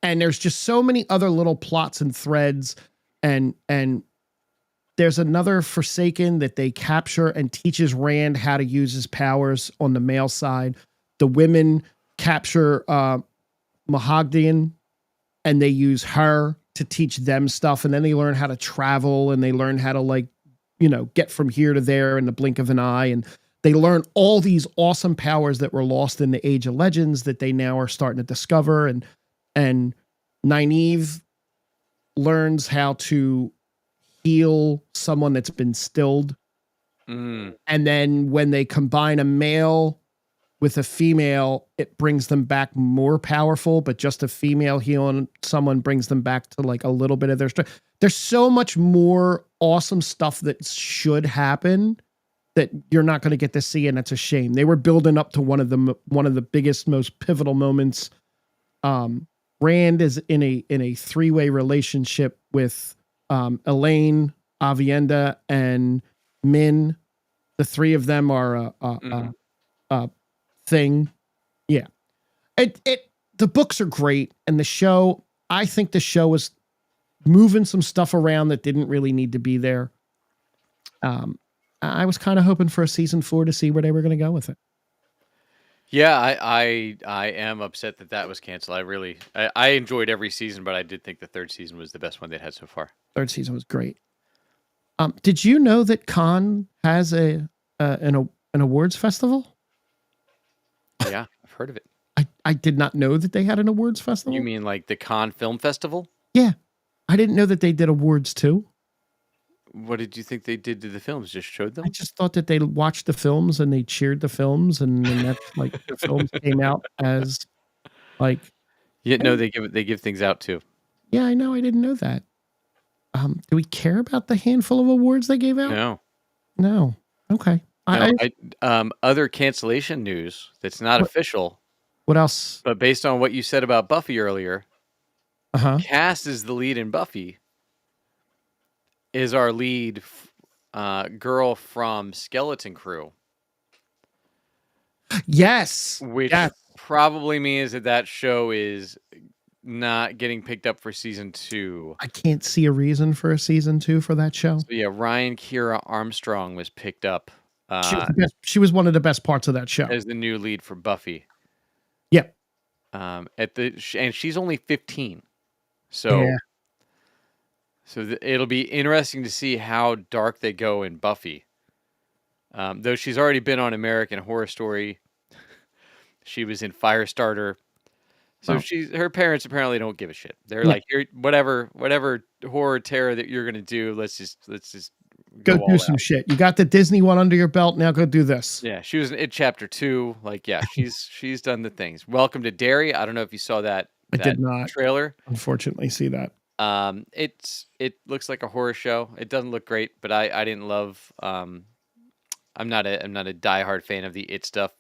And there's just so many other little plots and threads and there's another Forsaken that they capture and teaches Rand how to use his powers on the male side. The women capture Mahogdian and they use her to teach them stuff. And then they learn how to travel and they learn how to like, get from here to there in the blink of an eye. And they learn all these awesome powers that were lost in the Age of Legends that they now are starting to discover. And Nynaeve learns how to heal someone that's been stilled. Mm. And then when they combine a male with a female, it brings them back more powerful, but just a female healing someone brings them back to like a little bit of their strength. There's so much more awesome stuff that should happen that you're not going to get to see, and that's a shame. They were building up to one of the biggest, most pivotal moments. Rand is in a three-way relationship with Elaine, Avienda, and Min. The three of them are a thing. Yeah. The books are great, and the show, I think the show is moving some stuff around that didn't really need to be there. I was kind of hoping for a season 4 to see where they were going to go with it. Yeah, I am upset that was canceled. I enjoyed every season, but I did think the third season was the best one they'd had so far. Third season was great. Did you know that Cannes has an awards festival? Yeah, I've heard of it. I did not know that they had an awards festival. You mean like the Cannes Film Festival? Yeah. I didn't know that they did awards too. What did you think they did to the films? Just showed them? I just thought that they watched the films and they cheered the films, and then that's like the films came out as like. Yeah, no, they give things out too. Yeah, I know. I didn't know that. Do we care about the handful of awards they gave out? No. Okay. No, other cancellation news that's not official. What else? But based on what you said about Buffy earlier, Cass is the lead in Buffy. Is our lead girl from Skeleton Crew. Yes. Which probably means that show is not getting picked up for season 2. I can't see a reason for a season 2 for that show. So yeah, Ryan Kira Armstrong was picked up. She was one of the best parts of that show as the new lead for Buffy. Yep. And she's only 15, so it'll be interesting to see how dark they go in Buffy. Though she's already been on American Horror Story, she was in Firestarter. So her parents apparently don't give a shit. They're like, "Here, whatever horror terror that you're gonna do, let's just go do some shit. You got the Disney one under your belt. Now go do this." Yeah, she was in It Chapter 2. Like, yeah, she's done the things. Welcome to Derry. I don't know if you saw that. I did not trailer. Unfortunately, see that. It looks like a horror show. It doesn't look great, but I didn't love. I'm not a diehard fan of the It stuff.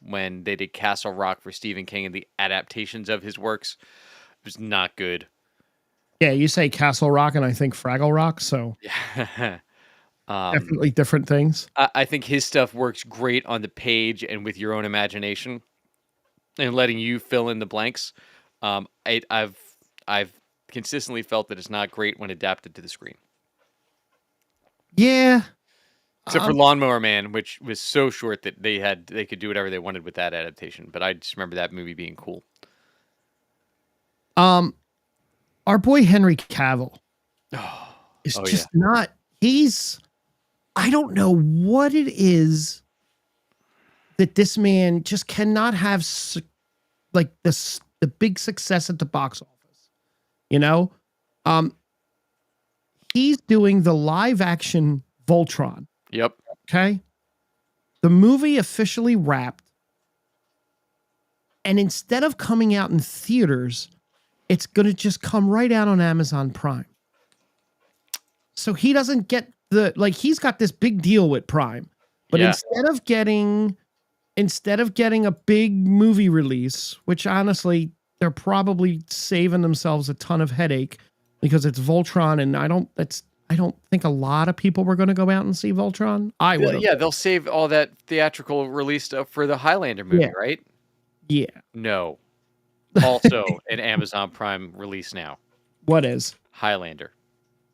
When they did Castle Rock for Stephen King and the adaptations of his works, it was not good. Yeah, you say Castle Rock, and I think Fraggle Rock, so Yeah. definitely different things. I think his stuff works great on the page and with your own imagination and letting you fill in the blanks. I've consistently felt that it's not great when adapted to the screen. Yeah. Except for Lawnmower Man, which was so short that they could do whatever they wanted with that adaptation. But I just remember that movie being cool. Our boy Henry Cavill is Oh just yeah. not. I don't know what it is that this man just cannot have like the big success at the box office. You know, um, he's doing the live action Voltron. Yep. Okay, the movie officially wrapped, and instead of coming out in theaters, it's going to just come right out on Amazon Prime. So he doesn't get he's got this big deal with Prime, but Yeah. instead of getting a big movie release, which honestly they're probably saving themselves a ton of headache because it's Voltron, and I don't think a lot of people were going to go out and see Voltron. I would have. Yeah, they'll save all that theatrical release stuff for the Highlander movie, Yeah. right? Yeah. No. Also an Amazon Prime release now. What is? Highlander.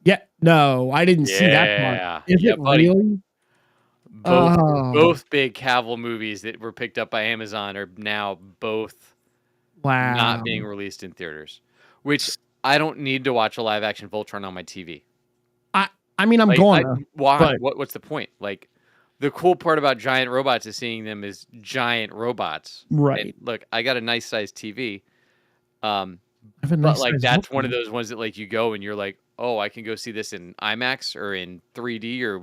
Yeah. No, I didn't see that part. Is it buddy. really? Both big Cavill movies that were picked up by Amazon are now both not being released in theaters, which I don't need to watch a live action Voltron on my TV. I mean, I'm going. Why? What's the point? Like, the cool part about giant robots is seeing them as giant robots. Right. And look, I got a nice sized TV. I have a nice But that's one of those ones that like you go and you're like, oh, I can go see this in IMAX or in 3D or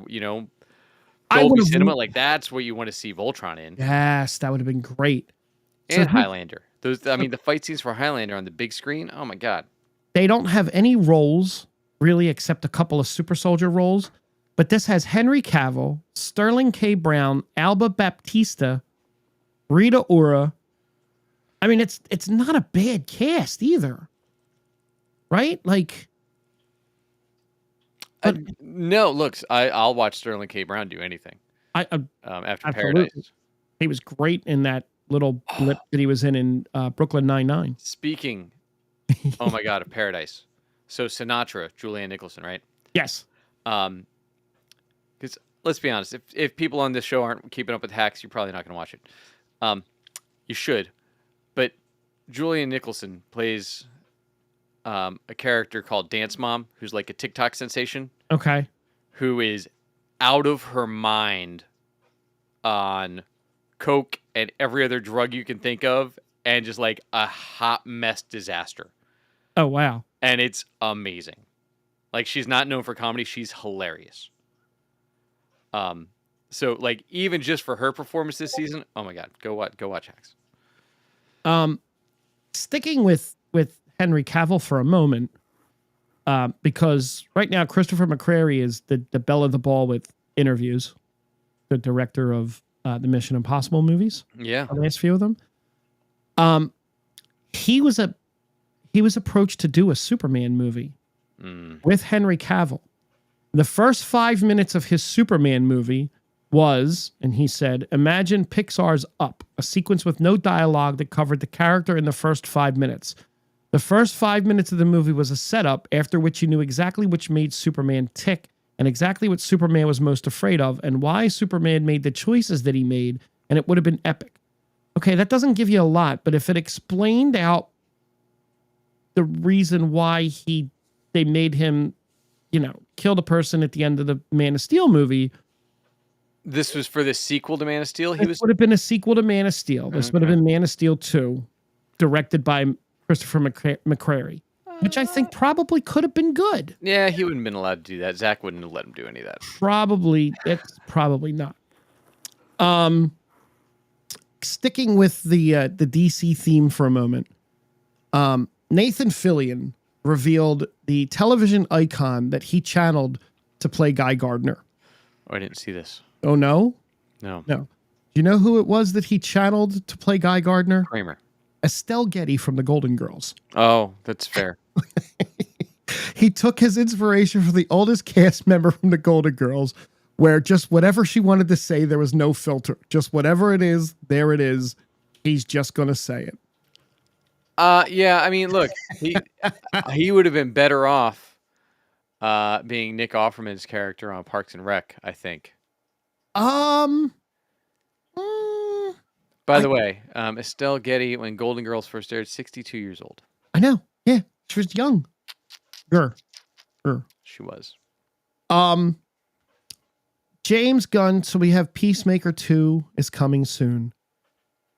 Dolby Cinema. Like that's what you want to see Voltron in. Yes, that would have been great. And Highlander. The fight scenes for Highlander on the big screen. Oh my god. They don't have any roles really except a couple of super soldier roles, but this has Henry Cavill, Sterling K. Brown, Alba Baptista, Rita Ora. I mean, it's not a bad cast either, right? Like, but no. Look, I'll watch Sterling K. Brown do anything. After absolutely. Paradise, he was great in that little blip that he was in Brooklyn Nine-Nine. Speaking, oh my god, of Paradise. So Sinatra, Julianne Nicholson, right? Yes. Because let's be honest, if people on this show aren't keeping up with Hacks, you're probably not going to watch it. You should, but Julianne Nicholson plays a character called Dance Mom, who's like a TikTok sensation. Okay. Who is out of her mind on coke and every other drug you can think of, and just like a hot mess disaster. Oh wow. And it's amazing. Like, she's not known for comedy. She's hilarious. So like, even just for her performance this season, oh my god, go watch Hacks. Sticking with Henry Cavill for a moment, because right now Christopher McQuarrie is the belle of the ball with interviews, the director of the Mission Impossible movies. Yeah, the last few of them. He was approached to do a Superman movie with Henry Cavill. The first 5 minutes of his Superman movie was, and he said, imagine Pixar's Up, a sequence with no dialogue that covered the character in the first 5 minutes. The first 5 minutes of the movie was a setup, after which you knew exactly which made Superman tick and exactly what Superman was most afraid of and why Superman made the choices that he made, and it would have been epic. Okay, that doesn't give you a lot, but if it explained out the reason why they made him, kill the person at the end of the Man of Steel movie. This was for the sequel to Man of Steel? Would have been a sequel to Man of Steel. This would have been Man of Steel 2, directed by Christopher McQuarrie, which I think probably could have been good. Yeah, he wouldn't have been allowed to do that. Zach wouldn't have let him do any of that. It's probably not. Sticking with the DC theme for a moment, Nathan Fillion revealed the television icon that he channeled to play Guy Gardner. Oh, I didn't see this. Oh, no? No. Do you know who it was that he channeled to play Guy Gardner? Kramer. Estelle Getty from the Golden Girls. Oh, that's fair. he took his inspiration from the oldest cast member from the Golden Girls, where just whatever she wanted to say, there was no filter. Just whatever it is, there it is. He's just going to say it. Yeah, I mean, look, he would have been better off being Nick Offerman's character on Parks and Rec, I think. Mm, By the way, Estelle Getty, when Golden Girls first aired, 62 years old. I know. Yeah, she was young. Sure. She was. James Gunn. So we have Peacemaker 2 is coming soon,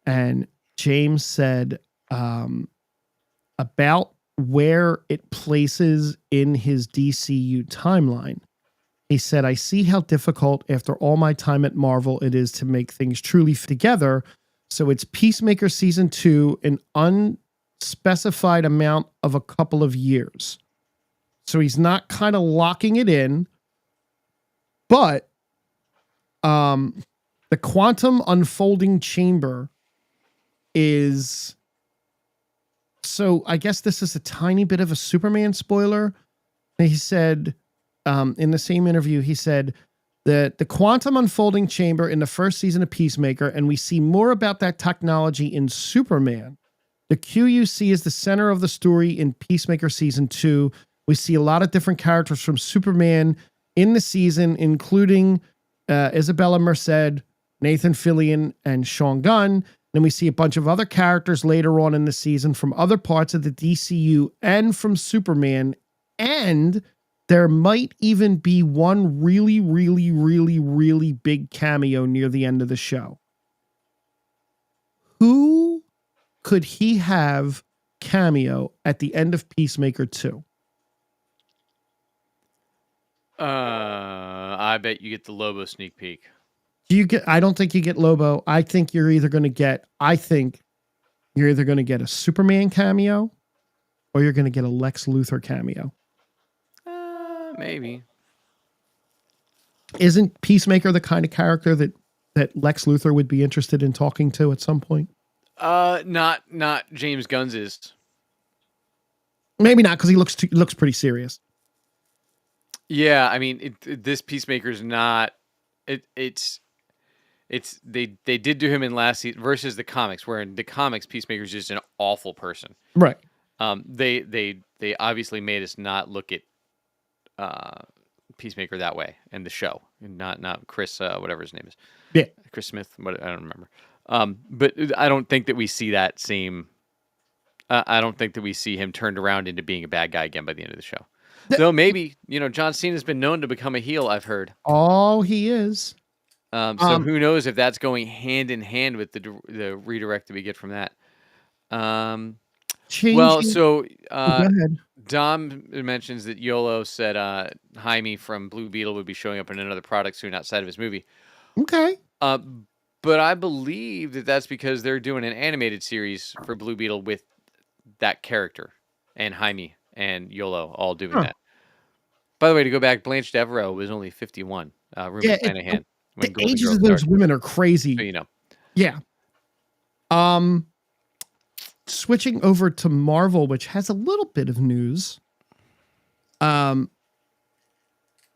and James said about where it places in his DCU timeline. He said, I see how difficult after all my time at Marvel it is to make things truly fit together. So it's Peacemaker season 2, an unspecified amount of a couple of years. So he's not kind of locking it in, but the quantum unfolding chamber is, so I guess this is a tiny bit of a Superman spoiler. He said, in the same interview, he said that the quantum unfolding chamber in the first season of Peacemaker, and we see more about that technology in Superman. The QUC is the center of the story in Peacemaker season 2. We see a lot of different characters from Superman in the season, including Isabella Merced, Nathan Fillion, and Sean Gunn. Then we see a bunch of other characters later on in the season from other parts of the DCU and from Superman. And there might even be one really, really, really, really big cameo near the end of the show. Who could he have cameo at the end of Peacemaker 2? I bet you get the Lobo sneak peek. I don't think you get Lobo. I think you're either going to get a Superman cameo or you're going to get a Lex Luthor cameo. Maybe. Isn't Peacemaker the kind of character that Lex Luthor would be interested in talking to at some point? Not James Gunn's is. Maybe not, because he looks pretty serious. Yeah, I mean, this Peacemaker's not. They did do him in last season versus the comics, where in the comics Peacemaker's just an awful person. Right. They obviously made us not look at Peacemaker that way in the show, and not Chris whatever his name is. Yeah, Chris Smith. What, I don't remember. But I don't think that we see that same. I don't think that we see him turned around into being a bad guy again by the end of the show. Though maybe, John Cena's been known to become a heel, I've heard. Oh, he is. So who knows if that's going hand in hand with the redirect that we get from that. Go ahead. Dom mentions that Yolo said Jaime from Blue Beetle would be showing up in another product soon outside of his movie. Okay. But I believe that that's because they're doing an animated series for Blue Beetle with that character and Jaime and Yolo all doing that. By the way, to go back, Blanche Devereaux was only 51. Ruma Flanahan. The ages of those women are crazy. So you know. Yeah. Switching over to Marvel, which has a little bit of news. The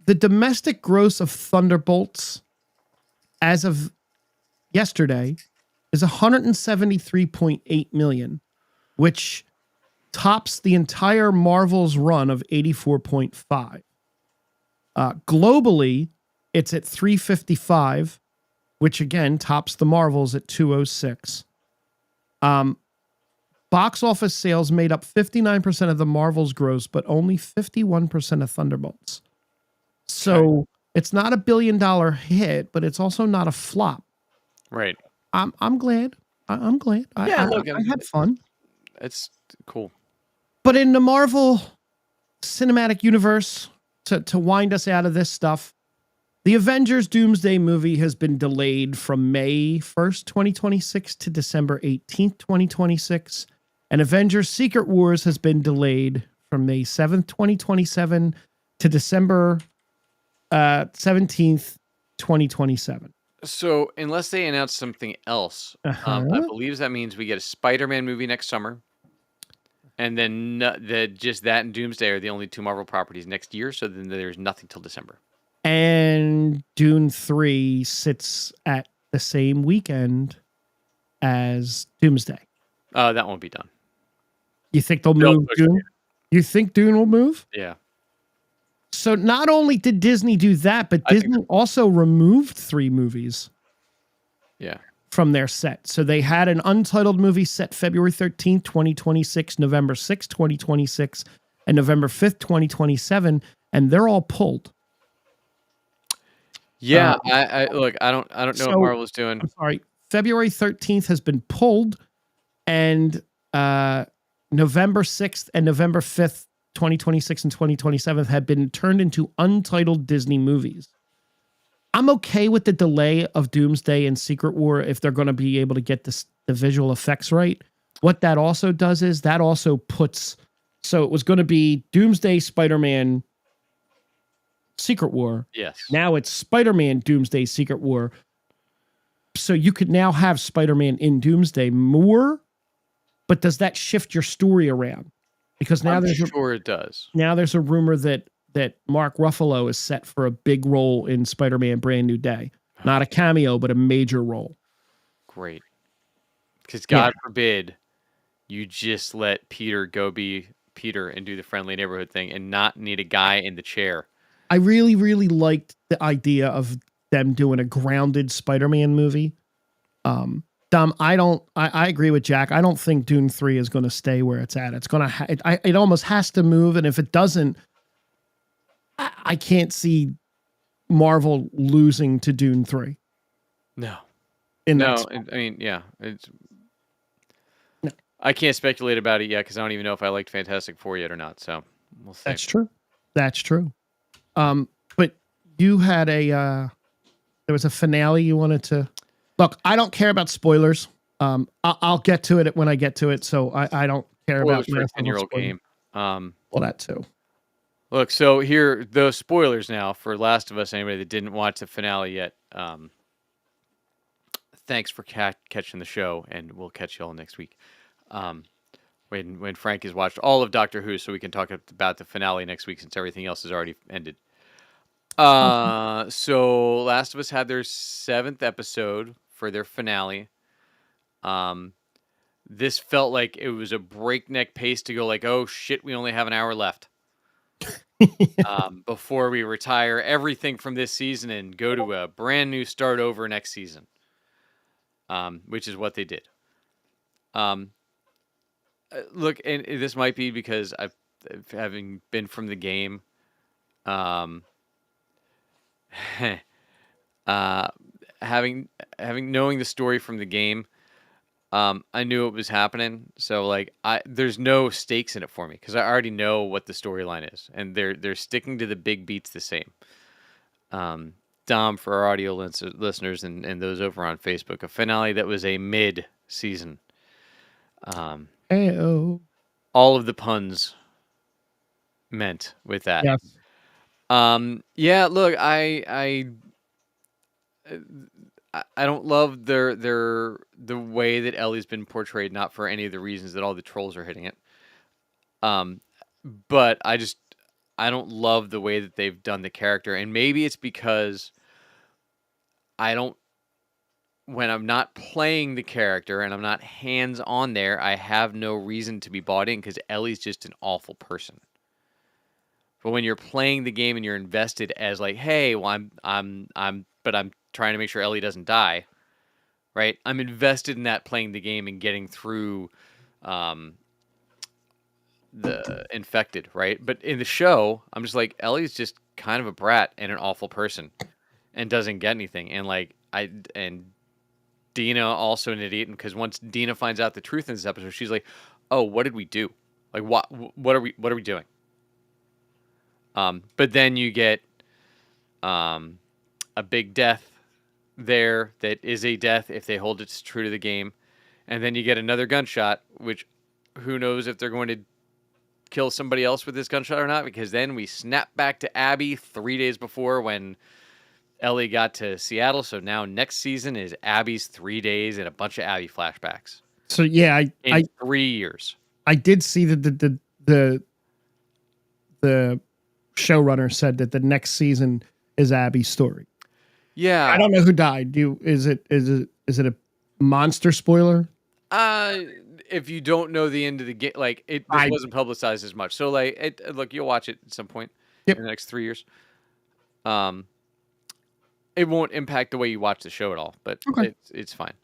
domestic gross of Thunderbolts as of yesterday is 173.8 million, which tops the entire Marvel's run of 84.5. Globally, it's at 355, which again tops the Marvels at 206. Box office sales made up 59% of the Marvel's gross, but only 51% of Thunderbolts. So it's not $1 billion hit, but it's also not a flop. Right. I'm glad. I'm glad. I had fun. It's cool. But in the Marvel Cinematic Universe, to wind us out of this stuff, the Avengers Doomsday movie has been delayed from May 1st, 2026 to December 18th, 2026. And Avengers Secret Wars has been delayed from May 7th, 2027 to December 17th, 2027. So unless they announce something else, I believe that means we get a Spider-Man movie next summer. And then just that and Doomsday are the only two Marvel properties next year. So then there's nothing till December. And Dune 3 sits at the same weekend as Doomsday. That won't be done. You think they'll move Dune? You think Dune will move? Yeah. So not only did Disney do that, but Disney also removed 3 movies. Yeah. From their set. So they had an untitled movie set February 13th, 2026, November 6th, 2026, and November 5th, 2027, and they're all pulled. Yeah, I look, I don't know what Marvel's doing. I'm sorry. February 13th has been pulled, and November 6th and November 5th, 2026 and 2027 have been turned into untitled Disney movies. I'm okay with the delay of Doomsday and Secret War if they're going to be able to get the visual effects right. What that also does is that also puts, so it was going to be Doomsday, Spider-Man, Secret War. Yes. Now it's Spider-Man, Doomsday, Secret War. So you could now have Spider-Man in Doomsday more, but does that shift your story around? Because now it does. Now there's a rumor that Mark Ruffalo is set for a big role in Spider-Man Brand New Day. Not a cameo, but a major role. Great. Because God forbid you just let Peter go be Peter and do the friendly neighborhood thing and not need a guy in the chair. I really, really liked the idea of them doing a grounded Spider-Man movie. Dom, I agree with Jack. I don't think Dune 3 is going to stay where it's at. It's going to, it almost has to move. And if it doesn't, I can't see Marvel losing to Dune 3. No. I mean, yeah. No. I can't speculate about it yet because I don't even know if I liked Fantastic Four yet or not. So we'll see. That's true. But you had there was a finale you wanted to... Look, I don't care about spoilers. I'll get to it when I get to it. So I don't care about... for a 10-year-old game. Well, that too. Look, so here, those spoilers now for Last of Us, anybody that didn't watch the finale yet, thanks for catching the show, and we'll catch you all next week. When Frank has watched all of Doctor Who, so we can talk about the finale next week since everything else has already ended. So Last of Us had their 7th episode for their finale. This felt like it was a breakneck pace to go like, oh shit, we only have an hour left. Before we retire everything from this season and go to a brand new start over next season, which is what they did. Look, and this might be because having been from the game, having knowing the story from the game, I knew it was happening, so like there's no stakes in it for me because I already know what the storyline is, and they're sticking to the big beats the same. Dom, for our audio listeners and those over on Facebook, a finale that was a mid-season. Hey-oh. All of the puns meant with that. Yes. Yeah. Look, I don't love the way that Ellie's been portrayed, not for any of the reasons that all the trolls are hitting it. But I don't love the way that they've done the character, and maybe it's because when I'm not playing the character and I'm not hands on there, I have no reason to be bought in because Ellie's just an awful person. But when you're playing the game and you're invested as like, hey, well, I'm trying to make sure Ellie doesn't die, right? I'm invested in that, playing the game and getting through the infected, right? But in the show, I'm just like, Ellie's just kind of a brat and an awful person and doesn't get anything. And Dina also an idiot, because once Dina finds out the truth in this episode, she's like, oh, what did we do? Like, what are we doing? But then you get a big death there that is a death if they hold it true to the game. And then you get another gunshot, which who knows if they're going to kill somebody else with this gunshot or not, because then we snap back to Abby 3 days before when Ellie got to Seattle. So now next season is Abby's 3 days and a bunch of Abby flashbacks. So yeah, in 3 years. I did see that the showrunner said that the next season is Abby's story. I Yeah. don't know who died. Is it a monster spoiler? Uh, if you don't know the end of the game, like this I wasn't publicized as much. So like, look, you'll watch it at some point in Yep. the next 3 years. Um, it won't impact the way you watch the show at all, but Okay. it's fine.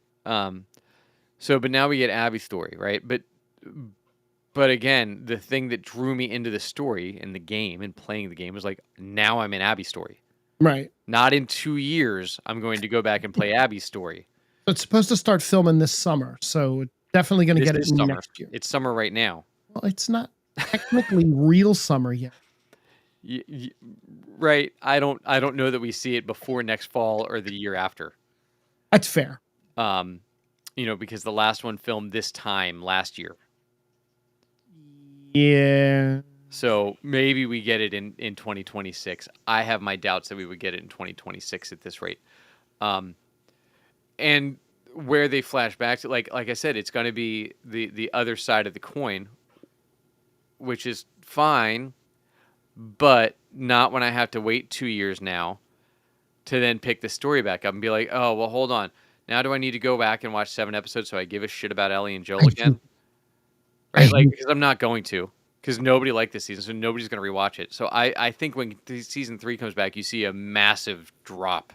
So but now we get Abby's story, right? But again, the thing that drew me into the story in the game and playing the game was like, now I'm in Abby's story. Right. Not in 2 years, I'm going to go back and play Abby's story. So it's supposed to start filming this summer, so definitely going to This get it is in summer. next year. It's summer right now. Well, it's not technically real summer yet. Right. I don't know that we see it before next fall or the year after. That's fair. Because the last one filmed this time last year. Yeah. So maybe we get it in 2026. I have my doubts that we would get it in 2026 at this rate. And where they flash back to, like I said, it's going to be the other side of the coin, which is fine, but not when I have to wait 2 years now to then pick the story back up and be like, oh, well, hold on. Now do I need to go back and watch 7 episodes so I give a shit about Ellie and Joel again? Right? Like, because I'm not going to. Because nobody liked this season, so nobody's going to rewatch it. So I think when season 3 comes back, you see a massive drop.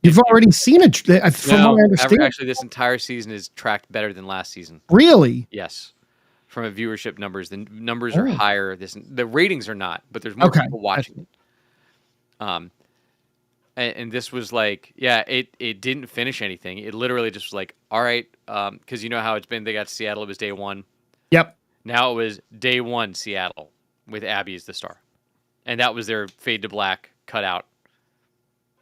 You've already seen it, from what I understand. Actually, this entire season is tracked better than last season. Really? Yes. From a viewership numbers, the numbers are higher. The ratings are not, but there's more people watching it. And this was like, yeah, it didn't finish anything. It literally just was like, all right, because you know how it's been. They got to Seattle. It was day 1. Yep. Now it was day 1 Seattle with Abby as the star, and that was their fade to black cutout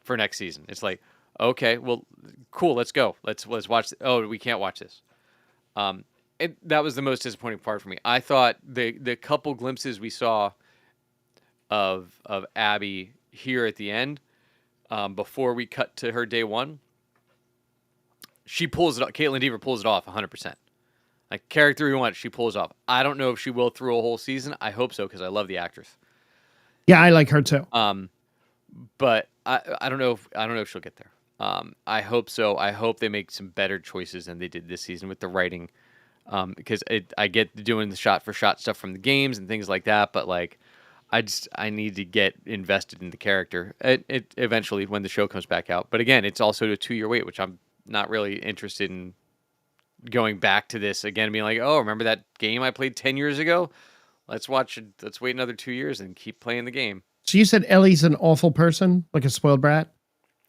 for next season. It's like, okay, well, cool, let's go. Let's watch. Oh, we can't watch this. That was the most disappointing part for me. I thought the couple glimpses we saw of Abby here at the end, before we cut to her day 1, she pulls it off. Caitlin Deaver pulls it off 100%. Like, character we want, she pulls off. I don't know if she will through a whole season. I hope so, because I love the actress. Yeah, I like her too. But I don't know if she'll get there. I hope so. I hope they make some better choices than they did this season with the writing. Because I get doing the shot for shot stuff from the games and things like that, but like, I need to get invested in the character. It eventually when the show comes back out. But again, it's also a 2-year wait, which I'm not really interested in going back to this again and being like, oh, remember that game I played 10 years ago? Let's wait another 2 years and keep playing the game. So you said Ellie's an awful person, like a spoiled brat?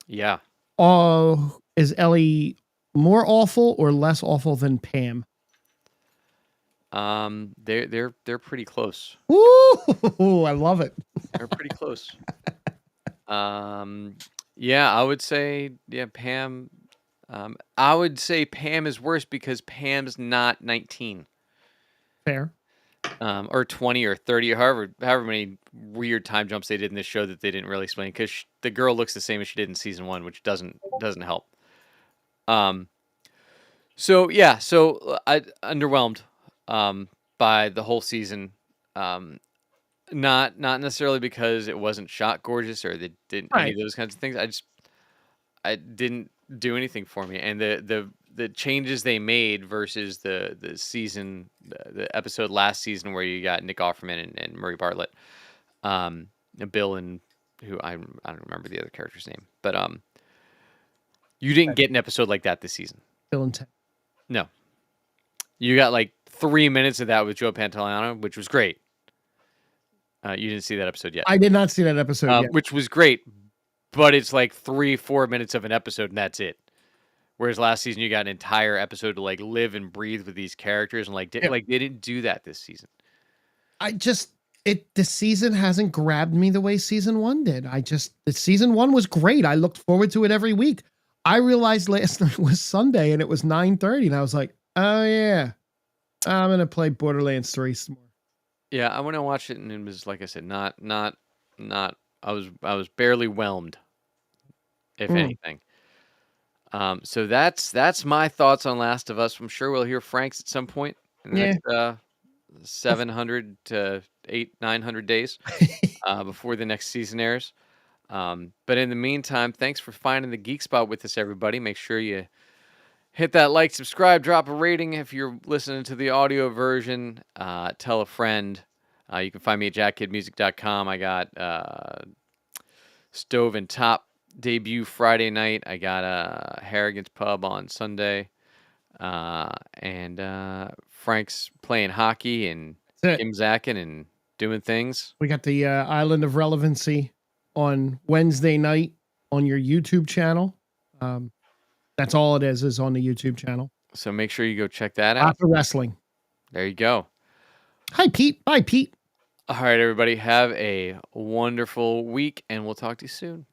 Yeah. Oh, is Ellie more awful or less awful than Pam? They're pretty close. Ooh, I love it. They're pretty close. Yeah, I would say, yeah, Pam. I would say Pam is worse because Pam's not 19. Fair. Or 20 or 30 or however many weird time jumps they did in this show that they didn't really explain, because the girl looks the same as she did in season 1, which doesn't help. So yeah, I underwhelmed by the whole season. Not necessarily because it wasn't shot gorgeous or they didn't any of those kinds of things. I didn't do anything for me, and the changes they made versus the season, the episode last season where you got Nick Offerman and Murray Bartlett, Bill and who I don't remember the other character's name, but you didn't get an episode like that this season. Bill and Ted. No, you got like 3 minutes of that with Joe Pantoliano, which was great. You didn't see that episode yet. I did not see that episode yet. Which was great, but it's like 3-4 minutes of an episode and that's it. Whereas last season you got an entire episode to like live and breathe with these characters, and like they didn't do that this season. The season hasn't grabbed me the way season 1 did. The season 1 was great. I looked forward to it every week. I realized last night was Sunday and it was 9:30 and I was like, oh yeah, I'm going to play Borderlands 3 some more. Yeah, I went and watched it and it was, like I said, not I was barely whelmed, if anything. So that's my thoughts on Last of Us. I'm sure we'll hear Frank's at some point in the Yeah. next 700 to 900 days before the next season airs. But in the meantime, thanks for finding the Geek Spot with us, everybody. Make sure you hit that like, subscribe, drop a rating if you're listening to the audio version. Tell a friend. You can find me at jackkidmusic.com. I got Stove and Top debut Friday night. I got Harrigan's Pub on Sunday. And Frank's playing hockey and That's it. Kim Zackin and doing things. We got the Island of Relevancy on Wednesday night on your YouTube channel. That's all it is on the YouTube channel. So make sure you go check that out. Lots of wrestling. There you go. Hi, Pete. Bye, Pete. All right, everybody. Have a wonderful week, and we'll talk to you soon.